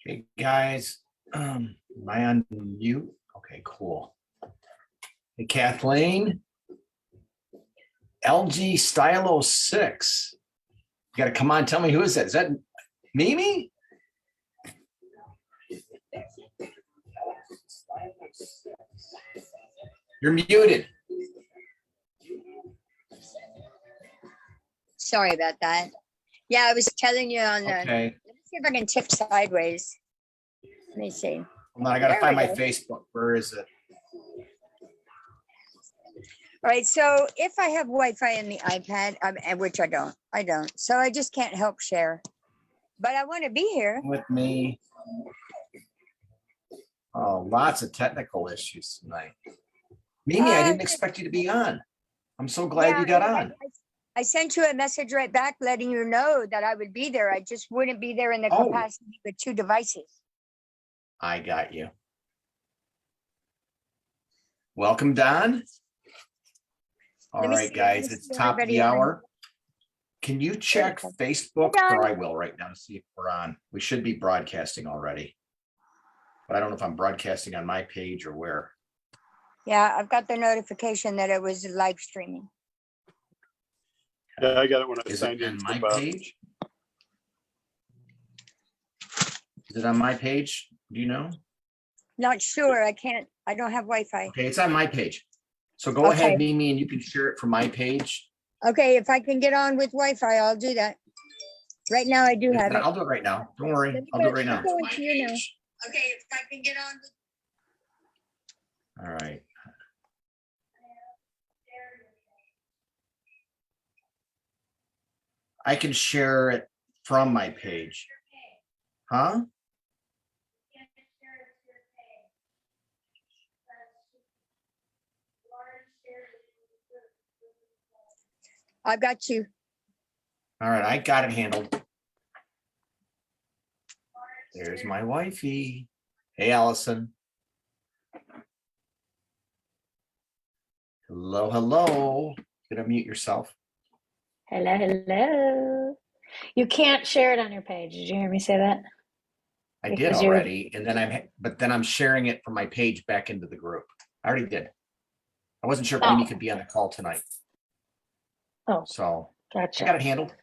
Hey guys, am I on mute? Okay, cool. Hey Kathleen, LG Stylo 6. You gotta come on, tell me who is that? Is that Mimi? You're muted. Sorry about that. Yeah, I was telling you on the, Okay. let me see if I can tip sideways. Let me see. Hold on, I gotta There find we my go. Facebook. Where is it? All right, so if I have Wi-Fi in the iPad, which I don't. So I just can't help share. But I want to be here. With me. Oh, lots of technical issues tonight. Mimi, I didn't expect you to be on. I'm so glad you got on. I sent you a message right back letting you know that I would be there. I just wouldn't be there in the Oh. capacity with two devices. I got you. Welcome, Don. All Let me right, see, guys, let me it's see top of everybody the on. hour. Can you check Facebook, Don. or I will right now to see if we're on? We should be broadcasting already. But I don't know if I'm broadcasting on my page or where. Yeah, I've got the notification that it was live streaming. Yeah, I got it when I Is signed it in. on my page? Is it on my page? Do you know? Not sure. I don't have Wi-Fi. Okay, it's on my page. So go ahead, Mimi, and you can share it from my page. Okay, if I can get on with Wi-Fi, I'll do that. Right now, I do have it. I'll do it right now. Don't worry. Let me I'll do it right go now. into you now. Okay, if I can get on. All right. I can share it from my page. Huh? I've got you. All right, I got it handled. There's my wifey. Hey, Allison. Hello, hello. You gotta mute yourself. Hello, hello. You can't share it on your page. Did you hear me say that? I did already, and then I'm sharing it from my page back into the group. I already did. I wasn't sure if Mimi could be on the call tonight. Oh, so gotcha. I got it handled.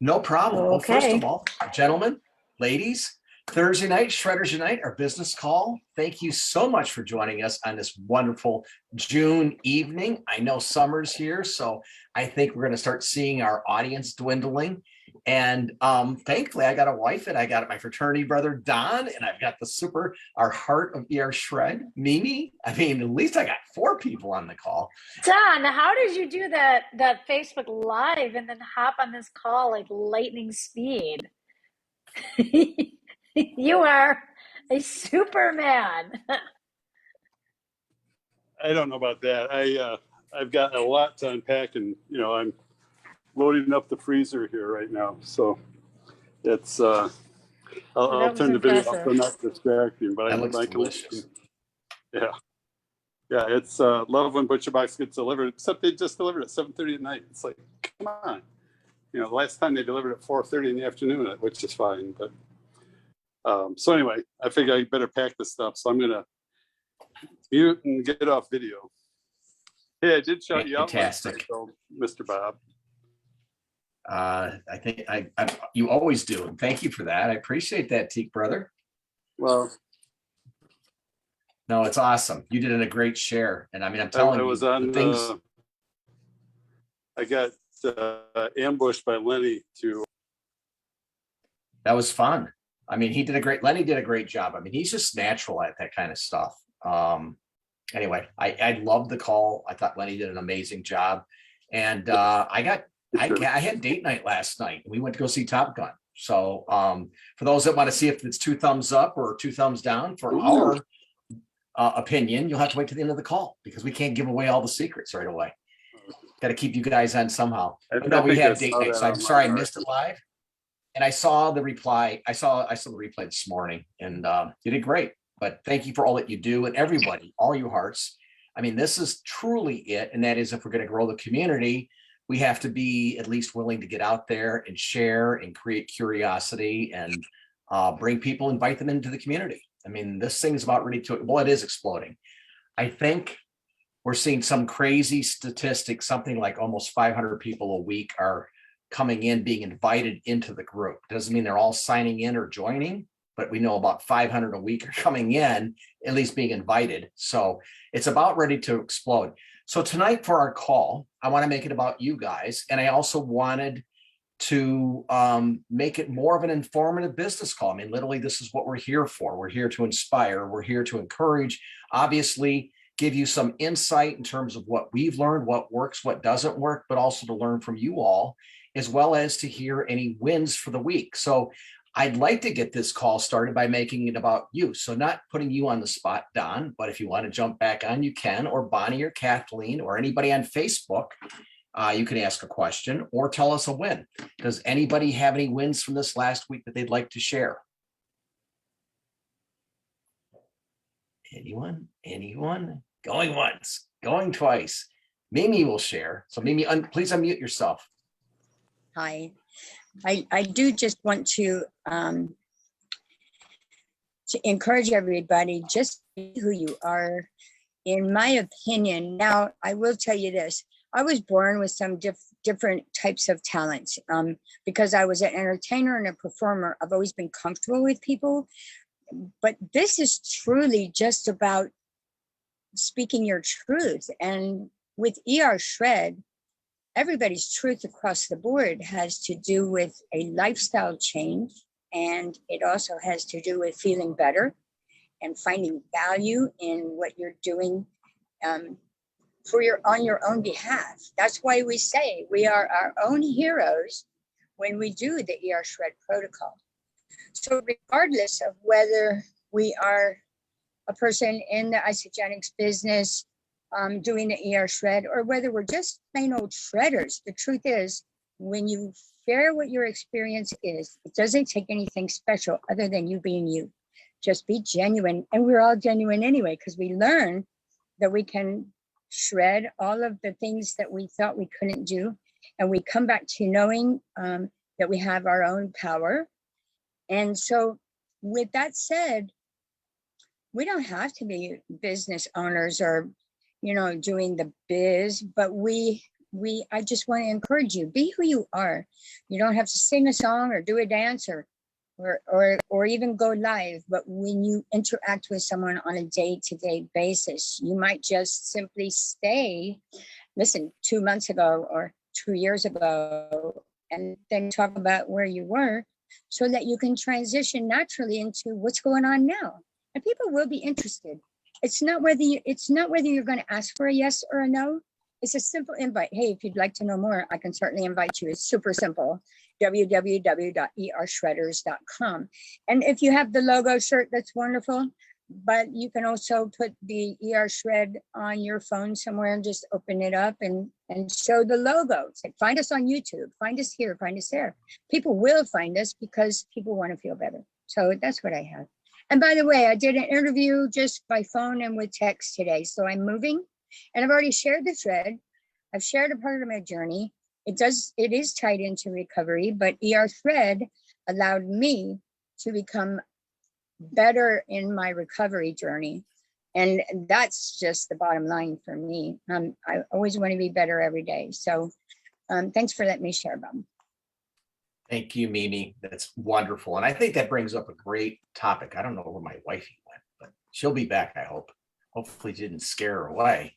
No problem. Well, first of all, gentlemen, ladies, Thursday night, Shredders Unite, our business call. Thank you so much for joining us on this wonderful June evening. I know summer's here, so I think we're going to start seeing our audience dwindling. And thankfully, I got a wife, and I got my fraternity brother, Don, and I've got our heart of ER Shred, Mimi. I mean, at least I got 4 people on the call. Don, how did you do that Facebook Live and then hop on this call like lightning speed? You are a Superman. I don't know about that. I've got a lot to unpack, and I'm loading up the freezer here right now. So it's I'll turn the video off so not distracting. But that looks delicious. Yeah, it's love when Butcher Box gets delivered. Except they just delivered at 7:30 at night. It's like, come on. The last time they delivered at 4:30 in the afternoon, which is fine. But so anyway, I figure I better pack this stuff. So I'm gonna mute and get off video. Hey, I did shout you out, Fantastic, Mr. Bob. I think you always do, and thank you for that. I appreciate that, Teak brother. Well, no, it's awesome. You did a great share, and I mean, I'm telling you, I was on the things. I got ambushed by Lenny to. That was fun. I mean, Lenny did a great job. I mean, he's just natural at that kind of stuff. Anyway, I loved the call. I thought Lenny did an amazing job, and I had date night last night. We went to go see Top Gun. So for those that want to see if it's 2 thumbs up or 2 thumbs down for our opinion, you'll have to wait to the end of the call because we can't give away all the secrets right away. Got to keep you guys on somehow. No, we had date night. So I'm sorry I missed it live. And I saw the reply. I saw the replay this morning, and you did great. But thank you for all that you do, and everybody, all you hearts. I mean, this is truly it. And that is, if we're going to grow the community, we have to be at least willing to get out there and share and create curiosity and bring people, invite them into the community. I mean, this thing is about ready to, well, it is exploding. I think we're seeing some crazy statistics, something like almost 500 people a week are coming in, being invited into the group. Doesn't mean they're all signing in or joining, but we know about 500 a week are coming in, at least being invited. So it's about ready to explode. So tonight for our call, I want to make it about you guys. And I also wanted to make it more of an informative business call. I mean, literally, this is what we're here for. We're here to inspire. We're here to encourage, obviously, give you some insight in terms of what we've learned, what works, what doesn't work, but also to learn from you all, as well as to hear any wins for the week. So I'd like to get this call started by making it about you. So not putting you on the spot, Don, but if you want to jump back on, you can, or Bonnie or Kathleen or anybody on Facebook, you can ask a question or tell us a win. Does anybody have any wins from this last week that they'd like to share? Anyone? Anyone? Going once, going twice. Mimi will share. So Mimi, please unmute yourself. Hi. I do just want to encourage everybody, just be who you are. In my opinion, now I will tell you this, I was born with some different types of talents because I was an entertainer and a performer. I've always been comfortable with people, but this is truly just about speaking your truth. And with ER Shred, everybody's truth across the board has to do with a lifestyle change. And it also has to do with feeling better and finding value in what you're doing on your own behalf. That's why we say we are our own heroes when we do the ER Shred protocol. So regardless of whether we are a person in the Isagenix business doing the ER Shred, or whether we're just plain old shredders, the truth is, when you share what your experience is, it doesn't take anything special other than you being you. Just be genuine. And we're all genuine anyway, because we learn that we can shred all of the things that we thought we couldn't do. And we come back to knowing that we have our own power. And so with that said, we don't have to be business owners or, you know, doing the biz, but I just want to encourage you, be who you are. You don't have to sing a song or do a dance or even go live. But when you interact with someone on a day-to-day basis, you might just simply stay, listen, 2 months ago or 2 years ago, and then talk about where you were so that you can transition naturally into what's going on now. And people will be interested. It's not whether you're going to ask for a yes or a no. It's a simple invite. Hey, if you'd like to know more, I can certainly invite you. It's super simple. www.ershredders.com. And if you have the logo shirt, that's wonderful. But you can also put the ER Shred on your phone somewhere and just open it up and show the logo. Like, find us on YouTube. Find us here. Find us there. People will find us because people want to feel better. So that's what I have. And by the way, I did an interview just by phone and with text today. So I'm moving and I've already shared the thread. I've shared a part of my journey. It is tied into recovery, but ER Shred allowed me to become better in my recovery journey. And that's just the bottom line for me. I always want to be better every day. So thanks for letting me share, Bob. Thank you, Mimi. That's wonderful. And I think that brings up a great topic. I don't know where my wifey went, but she'll be back, I hope. Hopefully didn't scare her away.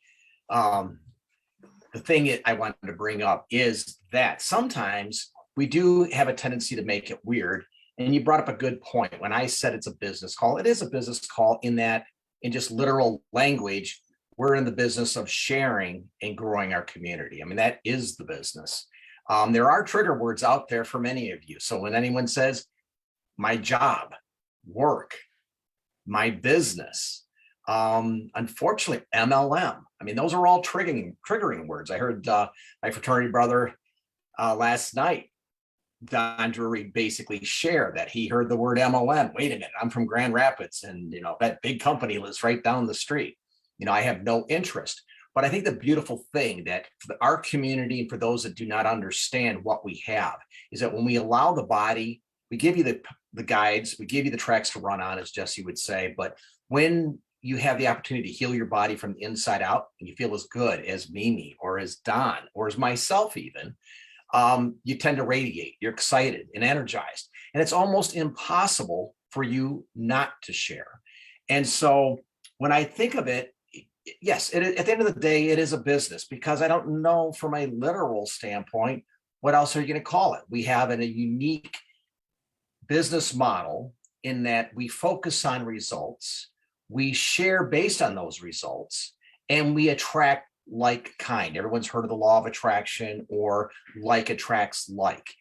The thing I wanted to bring up is that sometimes we do have a tendency to make it weird. And you brought up a good point. When I said it's a business call, it is a business call in that, in just literal language, we're in the business of sharing and growing our community. I mean, that is the business. There are trigger words out there for many of you. So when anyone says my job, work, my business, unfortunately, MLM, I mean, those are all triggering words. I heard my fraternity brother last night, Don Drury, basically share that he heard the word MLM. Wait a minute, I'm from Grand Rapids, and you know that big company lives right down the street. You know, I have no interest. But I think the beautiful thing that for our community and for those that do not understand what we have is that when we allow the body, we give you the guides, we give you the tracks to run on, as Jesse would say. But when you have the opportunity to heal your body from the inside out, and you feel as good as Mimi or as Don or as myself even, you tend to radiate. You're excited and energized. And it's almost impossible for you not to share. And so when I think of it, yes, at the end of the day, it is a business, because I don't know from a literal standpoint, what else are you going to call it? We have a unique business model in that we focus on results, we share based on those results, and we attract like kind. Everyone's heard of the law of attraction, or like attracts like.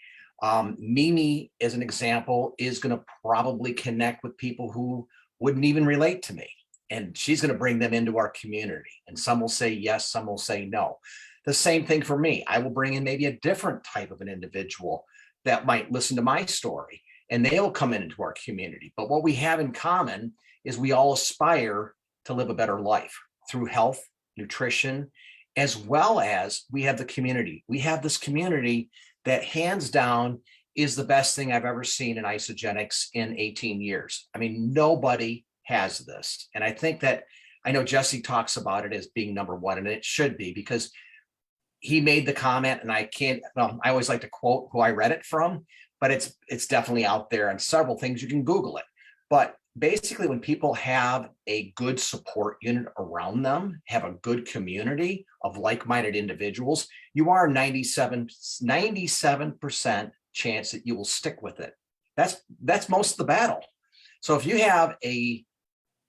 Mimi, as an example, is going to probably connect with people who wouldn't even relate to me, and she's going to bring them into our community. And some will say yes, some will say no. The same thing for me. I will bring in maybe a different type of an individual that might listen to my story, and they'll come into our community. But what we have in common is we all aspire to live a better life through health, nutrition, as well as we have the community. We have this community that hands down is the best thing I've ever seen in Isagenix in 18 years. I mean, nobody has this. And I think that, I know Jesse talks about it as being number one, and it should be, because he made the comment, and I always like to quote who I read it from, but it's definitely out there on several things. You can Google it. But basically, when people have a good support unit around them, have a good community of like-minded individuals, you are 97% chance that you will stick with it. That's most of the battle. So if you have a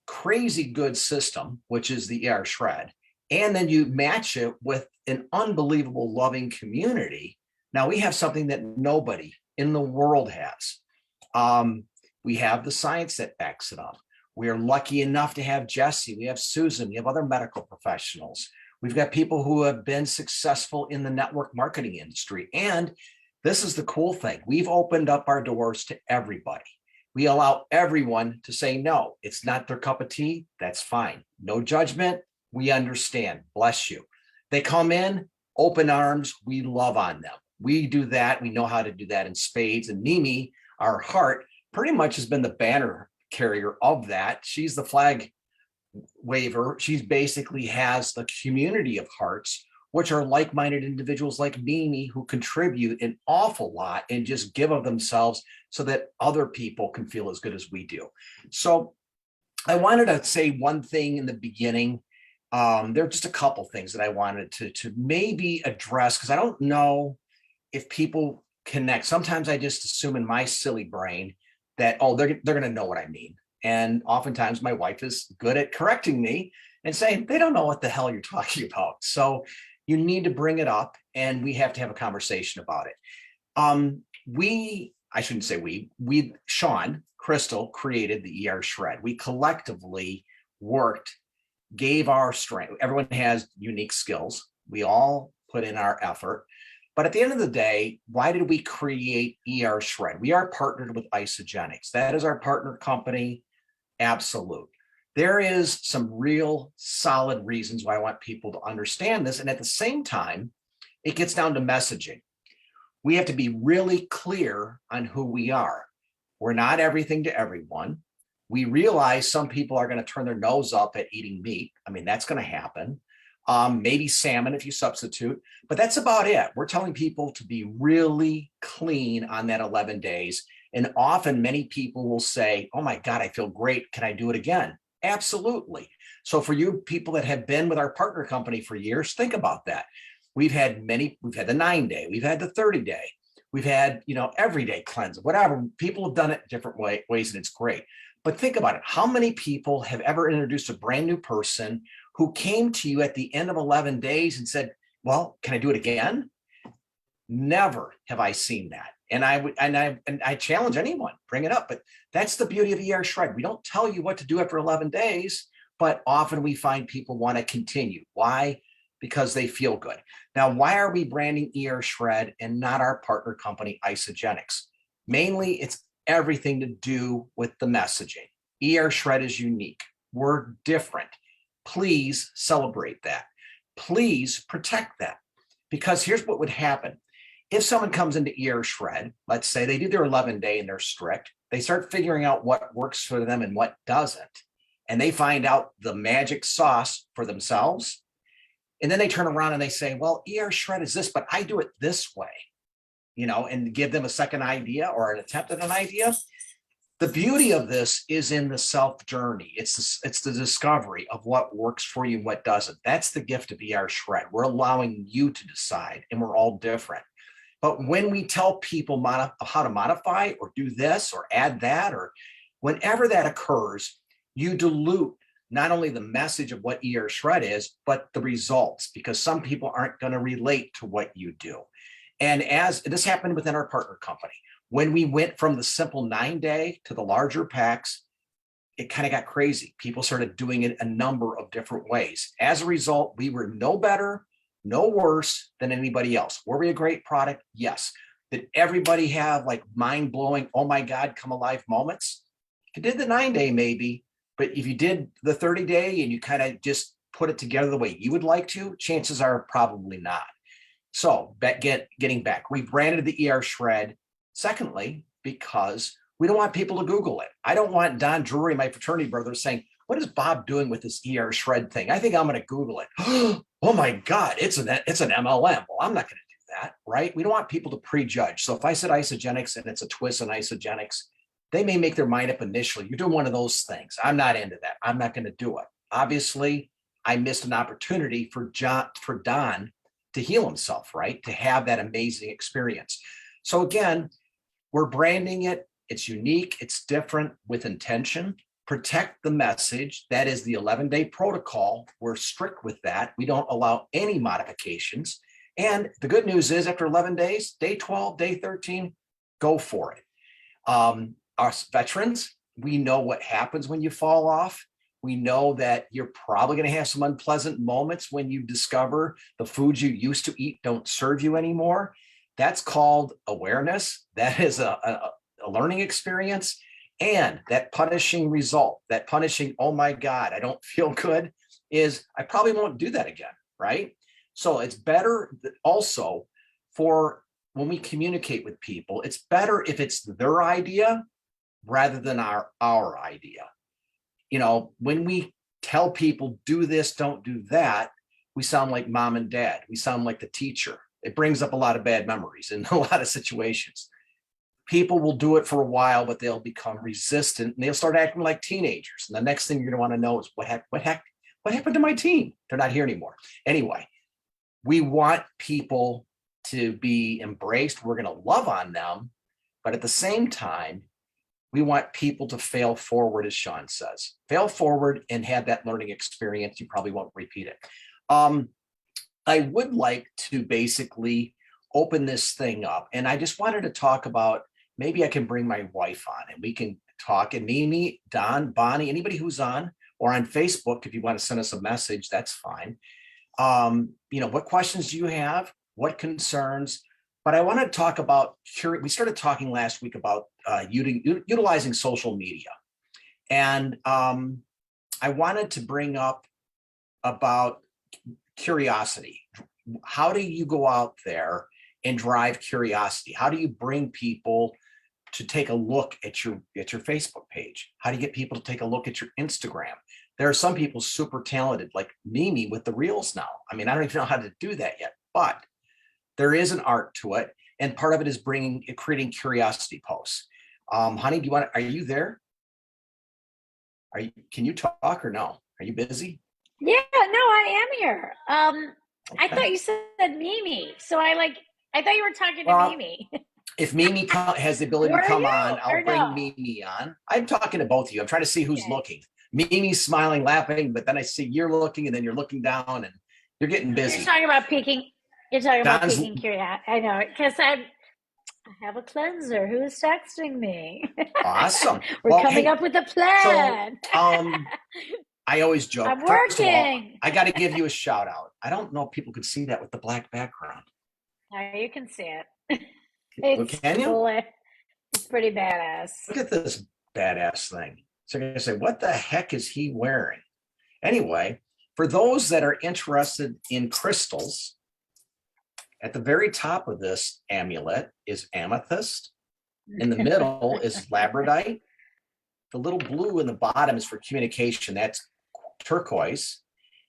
crazy good system, which is the ER Shred, and then you match it with an unbelievable loving community, now we have something that nobody in the world has. We have the science that backs it up. We are lucky enough to have Jesse, we have Susan, we have other medical professionals. We've got people who have been successful in the network marketing industry. And this is the cool thing. We've opened up our doors to everybody. We allow everyone to say no. It's not their cup of tea. That's fine. No judgment. We understand. Bless you. They come in, open arms. We love on them. We do that. We know how to do that in spades. And Mimi, our heart, pretty much has been the banner carrier of that. She's the flag waver. She basically has the community of hearts, which are like-minded individuals like Mimi, who contribute an awful lot and just give of themselves so that other people can feel as good as we do. So I wanted to say one thing in the beginning. There are just a couple things that I wanted to maybe address, because I don't know if people connect. Sometimes I just assume in my silly brain that, oh, they're going to know what I mean. And oftentimes my wife is good at correcting me and saying, they don't know what the hell you're talking about. So you need to bring it up, and we have to have a conversation about it. I shouldn't say Sean, Crystal created the ER Shred. We collectively worked, gave our strength. Everyone has unique skills. We all put in our effort. But at the end of the day, why did we create ER Shred? We are partnered with Isagenix. That is our partner company. Absolute. There is some real solid reasons why I want people to understand this. And at the same time, it gets down to messaging. We have to be really clear on who we are. We're not everything to everyone. We realize some people are going to turn their nose up at eating meat. I mean, that's going to happen. Maybe salmon if you substitute, but that's about it. We're telling people to be really clean on that 11 days. And often many people will say, oh my God, I feel great. Can I do it again? Absolutely. So for you people that have been with our partner company for years, think about that. We've had the 9-day, we've had the 30-day, we've had, everyday cleanse, whatever. People have done it different ways, and it's great. But think about it. How many people have ever introduced a brand new person who came to you at the end of 11 days and said, well, can I do it again? Never have I seen that. And I challenge anyone, bring it up. But that's the beauty of ER Shred. We don't tell you what to do after 11 days, but often we find people want to continue. Why? Because they feel good. Now, why are we branding ER Shred and not our partner company, Isagenix? Mainly, it's everything to do with the messaging. ER Shred is unique. We're different. Please celebrate that. Please protect that. Because here's what would happen. If someone comes into ER Shred, let's say they do their 11-day and they're strict, they start figuring out what works for them and what doesn't. And they find out the magic sauce for themselves. And then they turn around and they say, well, ER shred is this, but I do it this way, and give them a second idea or an attempt at an idea. The beauty of this is in the self journey. It's the discovery of what works for you and what doesn't. That's the gift of ER shred. We're allowing you to decide, and we're all different. But when we tell people how to modify or do this or add that, or whenever that occurs, you dilute not only the message of what ER shred is, but the results, because some people aren't going to relate to what you do. And as this happened within our partner company, when we went from the simple 9-day to the larger packs, it kind of got crazy. People started doing it a number of different ways. As a result, we were no better, no worse than anybody else. Were we a great product? Yes. Did everybody have like mind-blowing, oh my God, come alive moments? If you did the 9-day, maybe, but if you did the 30-day and you kind of just put it together the way you would like to, chances are probably not. So getting back, we branded the ER shred. Secondly, because we don't want people to Google it. I don't want Don Drury, my fraternity brother, saying, what is Bob doing with this ER shred thing? I think I'm going to Google it. Oh my God, it's an MLM. Well, I'm not going to do that, right? We don't want people to prejudge. So if I said Isagenix and it's a twist on Isagenix, they may make their mind up initially. You're doing one of those things. I'm not into that. I'm not going to do it. Obviously, I missed an opportunity for Don to heal himself, right? To have that amazing experience. So again, we're branding it. It's unique. It's different with intention. Protect the message. That is the 11-day protocol. We're strict with that. We don't allow any modifications. And the good news is after 11 days, day 12, day 13, go for it. Our veterans, we know what happens when you fall off. We know that you're probably going to have some unpleasant moments when you discover the foods you used to eat don't serve you anymore. That's called awareness. That is a learning experience. And that punishing result, that punishing, oh my God, I don't feel good, is I probably won't do that again, right? So it's better also for when we communicate with people, it's better if it's their idea rather than our idea. When we tell people do this, don't do that, we sound like mom and dad. We sound like the teacher. It brings up a lot of bad memories in a lot of situations. People will do it for a while, but they'll become resistant and they'll start acting like teenagers. And the next thing you're going to want to know is what happened to my team? They're not here anymore. Anyway, we want people to be embraced. We're going to love on them, but at the same time, we want people to fail forward, as Sean says. Fail forward and have that learning experience. You probably won't repeat it. I would like to basically open this thing up. And I just wanted to talk about, maybe I can bring my wife on and we can talk. And Mimi, Don, Bonnie, anybody who's on or on Facebook, if you want to send us a message, that's fine. What questions do you have? What concerns? But I want to talk about, we started talking last week about utilizing social media. And I wanted to bring up about curiosity. How do you go out there and drive curiosity? How do you bring people to take a look at your Facebook page? How do you get people to take a look at your Instagram? There are some people super talented, like Mimi with the reels now. I mean, I don't even know how to do that yet, but there is an art to it. And part of it is creating curiosity posts. Honey, are you there? Can you talk or no? Are you busy? Yeah, no, I am here. I thought you said Mimi. So I thought you were talking to Mimi. If Mimi has the ability to come on, I'll bring no? Mimi on. I'm talking to both of you. I'm trying to see who's looking. Mimi's smiling, laughing, but then I see you're looking and then you're looking down and you're getting busy. You're talking about peaking curiosity. I know, because I have a cleanser who's texting me. Awesome. We're coming up with a plan. So, I always joke. I'm First of all, working. I got to give you a shout out. I don't know if people could see that with the black background. No, you can see it. Can you? It's pretty badass. Look at this badass thing. So I'm going to say, what the heck is he wearing? Anyway, for those that are interested in crystals, at the very top of this amulet is amethyst, In the middle is labradorite. The little blue in the bottom is for communication. That's turquoise.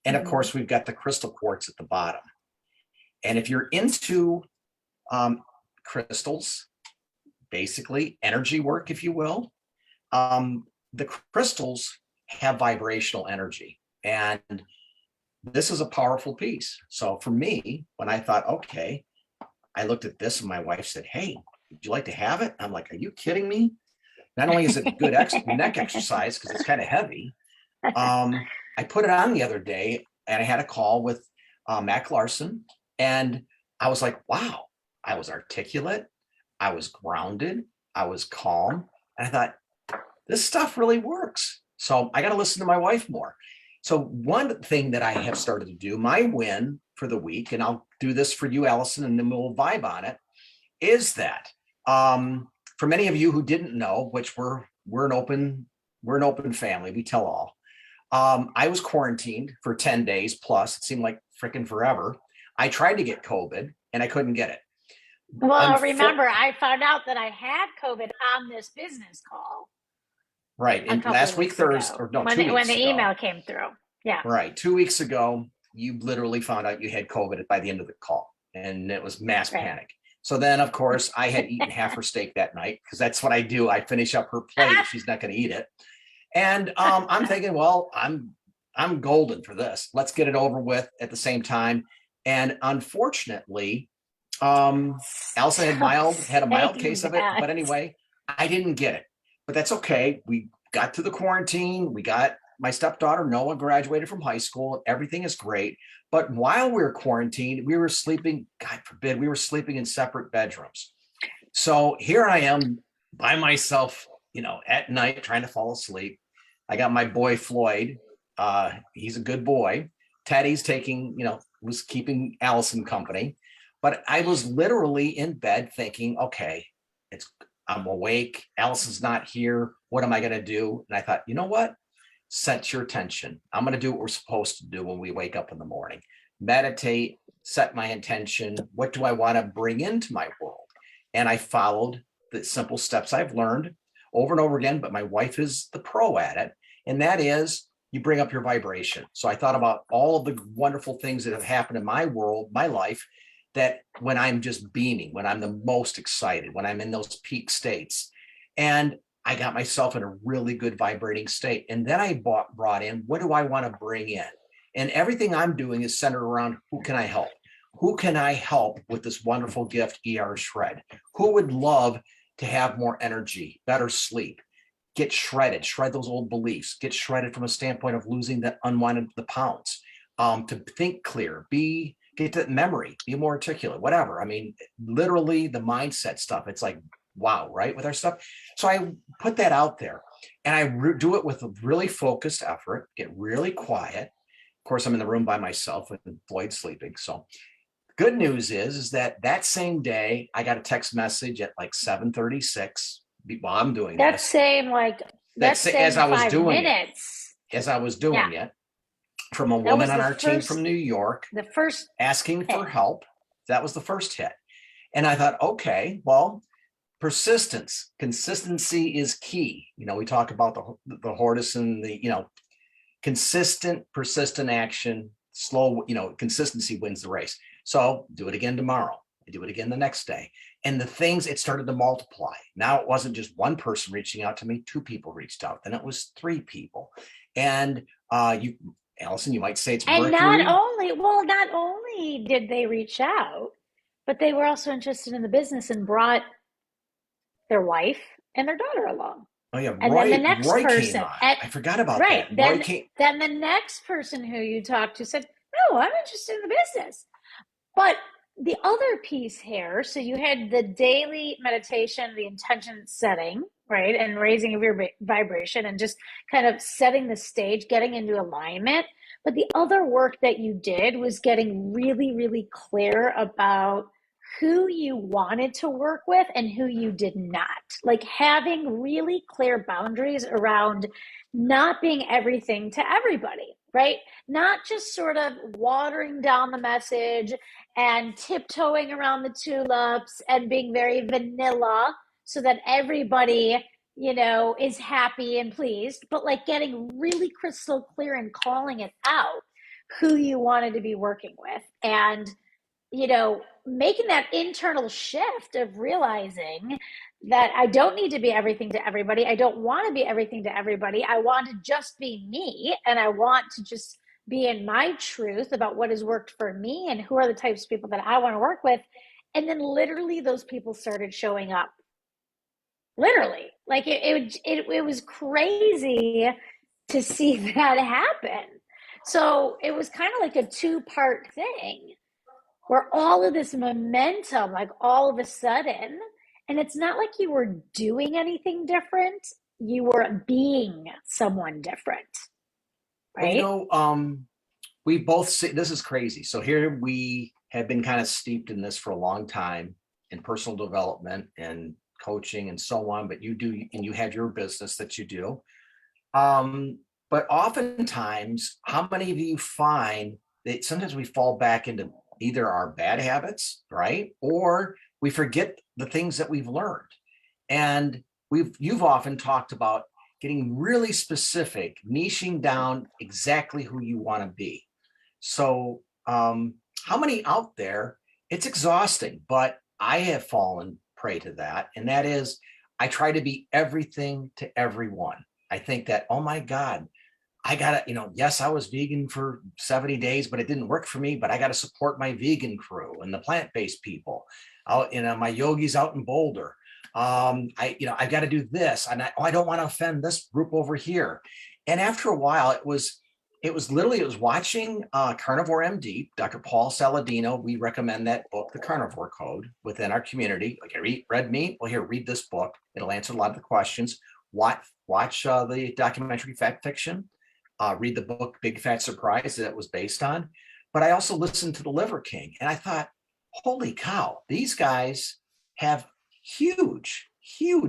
And of course, we've got the crystal quartz at the bottom. And if you're into crystals, basically energy work, if you will, the crystals have vibrational energy. And this is a powerful piece. So for me, when I thought, okay, I looked at this and my wife said, hey, would you like to have it? I'm like, are you kidding me? Not only is it good neck exercise because it's kind of heavy, I put it on the other day and I had a call with Mac Larson, and I was like, wow, I was articulate, I was grounded, I was calm, and I thought, this stuff really works. So I got to listen to my wife more. So one thing that I have started to do, my win for the week, and I'll do this for you, Allison, and then we'll vibe on it, is that for many of you who didn't know, which we're an open family, we tell all. I was quarantined for 10 days plus. It seemed like freaking forever. I tried to get COVID and I couldn't get it. Well, remember, I found out that I had COVID on this business call. Right. And last week, Thursday, or no, 2 weeks ago. When the email came through. Yeah. Right. 2 weeks ago, you literally found out you had COVID by the end of the call, and it was mass panic. So then, of course, I had eaten half her steak that night because that's what I do. I finish up her plate if she's not going to eat it. And I'm thinking, well, I'm golden for this. Let's get it over with at the same time. And unfortunately, Elsa had a mild case of it. But anyway, I didn't get it. But that's okay. We got to the quarantine. We got my stepdaughter, Noah, graduated from high school. Everything is great. But while we were quarantined, we were sleeping, God forbid, we were sleeping in separate bedrooms. So here I am by myself, at night trying to fall asleep. I got my boy, Floyd. He's a good boy. Teddy's was keeping Allison company. But I was literally in bed thinking, okay, I'm awake. Allison's not here. What am I going to do? And I thought, you know what? Set your attention. I'm going to do what we're supposed to do when we wake up in the morning. Meditate, set my intention. What do I want to bring into my world? And I followed the simple steps I've learned over and over again, but my wife is the pro at it. And that is, you bring up your vibration. So I thought about all of the wonderful things that have happened in my world, my life, that when I'm just beaming, when I'm the most excited, when I'm in those peak states. And I got myself in a really good vibrating state. And then I brought in, what do I want to bring in? And everything I'm doing is centered around, who can I help? Who can I help with this wonderful gift, ER Shred? Who would love to have more energy, better sleep, get shredded, shred those old beliefs, get shredded from a standpoint of losing the pounds, to think clear, get to memory, be more articulate, whatever. I mean, literally the mindset stuff. It's like, wow, right, with our stuff. So I put that out there and I do it with a really focused effort, get really quiet. Of course, I'm in the room by myself and Floyd's sleeping. So good news is that same day, I got a text message at like 7:36 while I'm doing That's this. as I was doing it, from a woman on our team from New York, the first asking for help. That was the first hit. And I thought, okay, well, persistence, consistency is key. We talk about the Hortus and consistent, persistent action, slow, consistency wins the race. So do it again tomorrow. I do it again the next day. And the things, it started to multiply. Now it wasn't just one person reaching out to me, 2 people reached out. Then it was 3 people. And Allison, you might say it's Mercury. And not only did they reach out, but they were also interested in the business and brought their wife and their daughter along. Oh yeah, and Roy, then the next Roy person, came on. I forgot about that. Then the next person who you talked to said, "No, I'm interested in the business." But the other piece here, so you had the daily meditation, the intention setting, right, and raising of your vibration, and just kind of setting the stage, getting into alignment. But the other work that you did was getting really, really clear about who you wanted to work with and who you did not. Like having really clear boundaries around not being everything to everybody, right? Not just sort of watering down the message and tiptoeing around the tulips and being very vanilla, so that everybody, you know, is happy and pleased, but like getting really crystal clear and calling it out who you wanted to be working with. And, you know, making that internal shift of realizing that I don't need to be everything to everybody. I don't want to be everything to everybody. I want to just be me, and I want to just be in my truth about what has worked for me and who are the types of people that I want to work with. And then literally those people started showing up. Literally, like it was crazy to see that happen. So it was kind of like a two-part thing where all of this momentum, like all of a sudden, and it's not like you were doing anything different, you were being someone different, Well, you right? know, we both see this is crazy. So here we have been kind of steeped in this for a long time in personal development and coaching and so on, but you do, and you have your business that you do. But oftentimes, how many of you find that sometimes we fall back into either our bad habits, right? Or we forget the things that we've learned. And you've often talked about getting really specific, niching down exactly who you want to be. So how many out there, it's exhausting, but I have fallen prey to that. And that is, I try to be everything to everyone. I think that, oh my God, I gotta, you know, yes, I was vegan for 70 days, but it didn't work for me, but I got to support my vegan crew and the plant-based people out, you know, my yogis out in Boulder. I got to do this, and I don't want to offend this group over here. And after a while, it was watching Carnivore MD, Dr. Paul Saladino. We recommend that book, The Carnivore Code, within our community. Like, I eat red meat. Well, here, read this book. It'll answer a lot of the questions. Watch the documentary Fat Fiction. Read the book Big Fat Surprise that it was based on. But I also listened to the Liver King, and I thought, holy cow, these guys have huge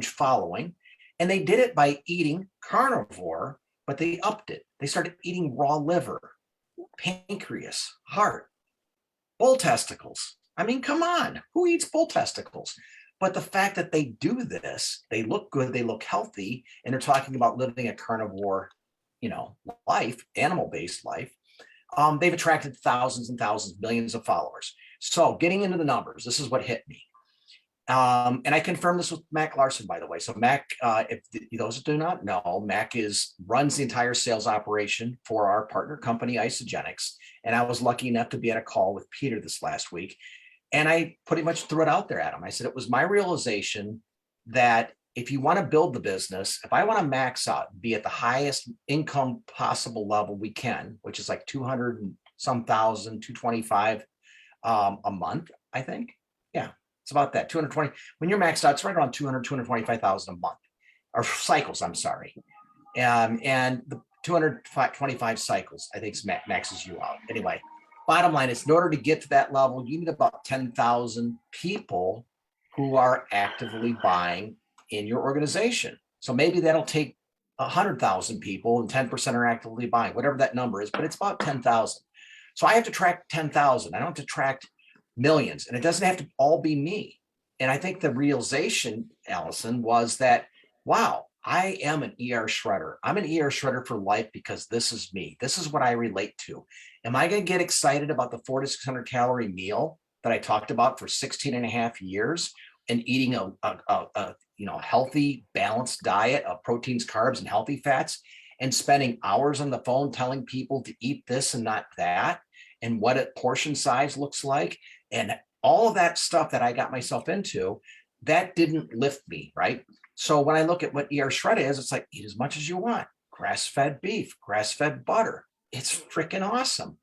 following, and they did it by eating carnivore, but they upped it. They started eating raw liver, pancreas, heart, bull testicles. I mean, come on, who eats bull testicles? But the fact that they do this, they look good, they look healthy, and they're talking about living a carnivore, you know, life, animal-based life. They've attracted thousands and thousands, millions of followers. So getting into the numbers, this is what hit me. And I confirmed this with Mac Larson, by the way. So Mac, if those do not know, Mac runs the entire sales operation for our partner company, Isagenix. And I was lucky enough to be at a call with Peter this last week. And I pretty much threw it out there at him. I said, it was my realization that if you want to build the business, if I want to max out, be at the highest income possible level we can, which is like 200 and some thousand, 225 a month, I think. Yeah. It's about that 220. When you're maxed out, it's right around 225,000 a month, or cycles. I'm sorry. And the 225 cycles, I think, maxes you out. Anyway, bottom line is, in order to get to that level, you need about 10,000 people who are actively buying in your organization. So maybe that'll take 100,000 people and 10% are actively buying, whatever that number is, but it's about 10,000. So I have to track 10,000. I don't have to track millions, and it doesn't have to all be me. And I think the realization, Allison, was that, wow, I am an ER shredder. I'm an ER shredder for life because this is me. This is what I relate to. Am I going to get excited about the 400 to 600 calorie meal that I talked about for 16 and a half years and eating a healthy, balanced diet of proteins, carbs, and healthy fats, and spending hours on the phone telling people to eat this and not that, and what a portion size looks like, and all of that stuff that I got myself into, that didn't lift me, right? So when I look at what ER Shred is, it's like, eat as much as you want. Grass-fed beef, grass-fed butter. It's freaking awesome.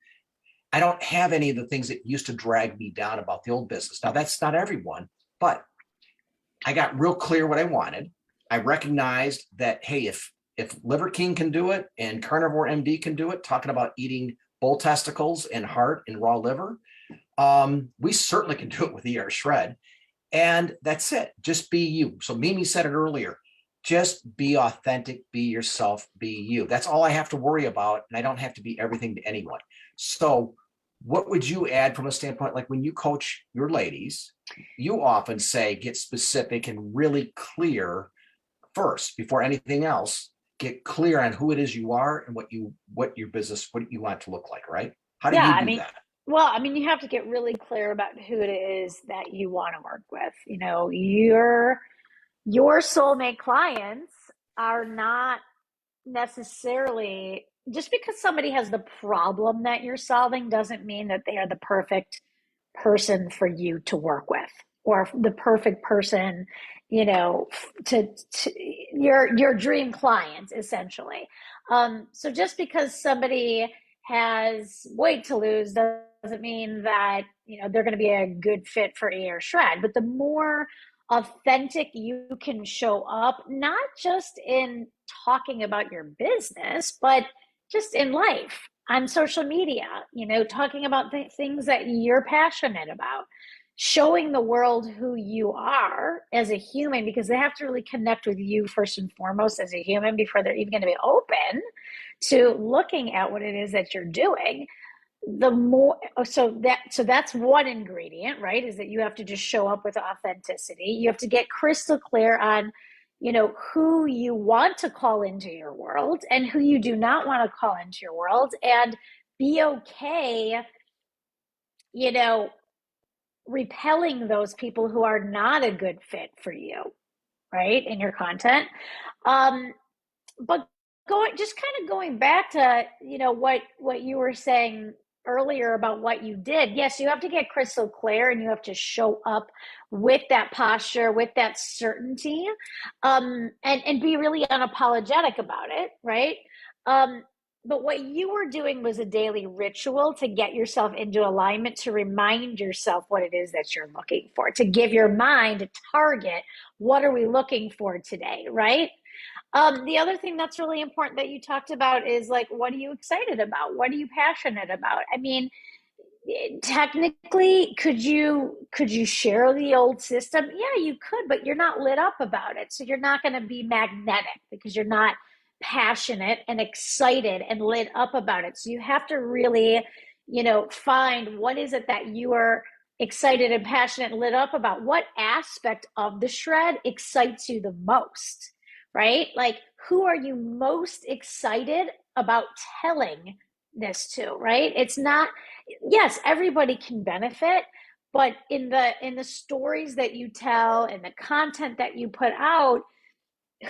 I don't have any of the things that used to drag me down about the old business. Now, that's not everyone, but I got real clear what I wanted. I recognized that, hey, if Liver King can do it and Carnivore MD can do it, talking about eating bull testicles and heart and raw liver, we certainly can do it with ER Shred. And that's it. Just be you. So Mimi said it earlier. Just be authentic, be yourself, be you. That's all I have to worry about. And I don't have to be everything to anyone. So what would you add from a standpoint, like when you coach your ladies, you often say, get specific and really clear first before anything else, get clear on who it is you are and what your business, what you want it to look like, right? How do Yeah, you I do mean, that? well, I mean, you have to get really clear about who it is that you want to work with. You know, your soulmate clients are not necessarily, just because somebody has the problem that you're solving doesn't mean that they are the perfect person for you to work with, or the perfect person, you know, to your dream client, essentially. So just because somebody has weight to lose doesn't mean that, you know, they're going to be a good fit for a shred. But the more authentic you can show up, not just in talking about your business, but just in life, on social media, you know, talking about things that you're passionate about, showing the world who you are as a human, because they have to really connect with you first and foremost as a human before they're even going to be open to looking at what it is that you're doing. The more, so that's one ingredient, right? Is that you have to just show up with authenticity. You have to get crystal clear on, you know, who you want to call into your world and who you do not want to call into your world, and be okay, you know, repelling those people who are not a good fit for you, right, in your content. But just kind of going back to, you know, what you were saying earlier about what you did. Yes, you have to get crystal clear, and you have to show up with that posture, with that certainty, and be really unapologetic about it, right? But what you were doing was a daily ritual to get yourself into alignment, to remind yourself what it is that you're looking for, to give your mind a target. What are we looking for today, right? The other thing that's really important that you talked about is, like, what are you excited about? What are you passionate about? I mean, technically, could you share the old system? Yeah, you could, but you're not lit up about it. So you're not going to be magnetic because you're not passionate and excited and lit up about it. So you have to really, you know, find what is it that you are excited and passionate and lit up about. What aspect of the shred excites you the most, right? Like, who are you most excited about telling this to, right? It's not, yes, everybody can benefit, but in the stories that you tell and the content that you put out,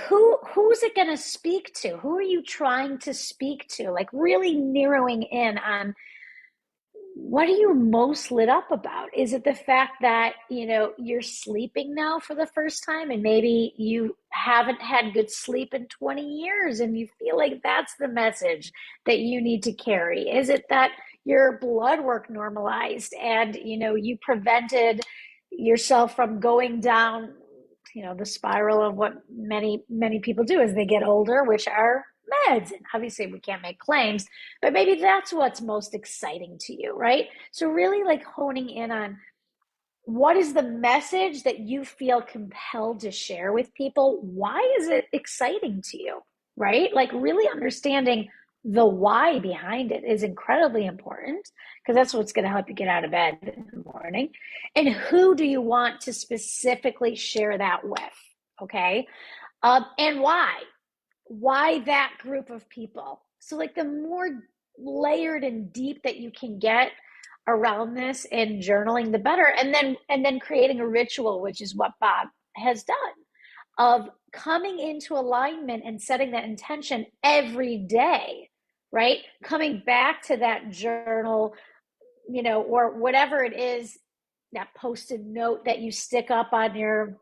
who's it going to speak to? Who are you trying to speak to? Like, really narrowing in on, what are you most lit up about? Is it the fact that, you know, you're sleeping now for the first time, and maybe you haven't had good sleep in 20 years and you feel like that's the message that you need to carry? Is it that your blood work normalized and, you know, you prevented yourself from going down, you know, the spiral of what many people do as they get older, which are meds? And obviously we can't make claims, but maybe that's what's most exciting to you, right? So really, like, honing in on what is the message that you feel compelled to share with people? Why is it exciting to you, right? Like, really understanding the why behind it is incredibly important, because that's what's going to help you get out of bed in the morning. And who do you want to specifically share that with? Okay. And why that group of people? So, like, the more layered and deep that you can get around this in journaling, the better. And then creating a ritual, which is what Bob has done, of coming into alignment and setting that intention every day, right? Coming back to that journal, you know, or whatever it is, that post-it note that you stick up on your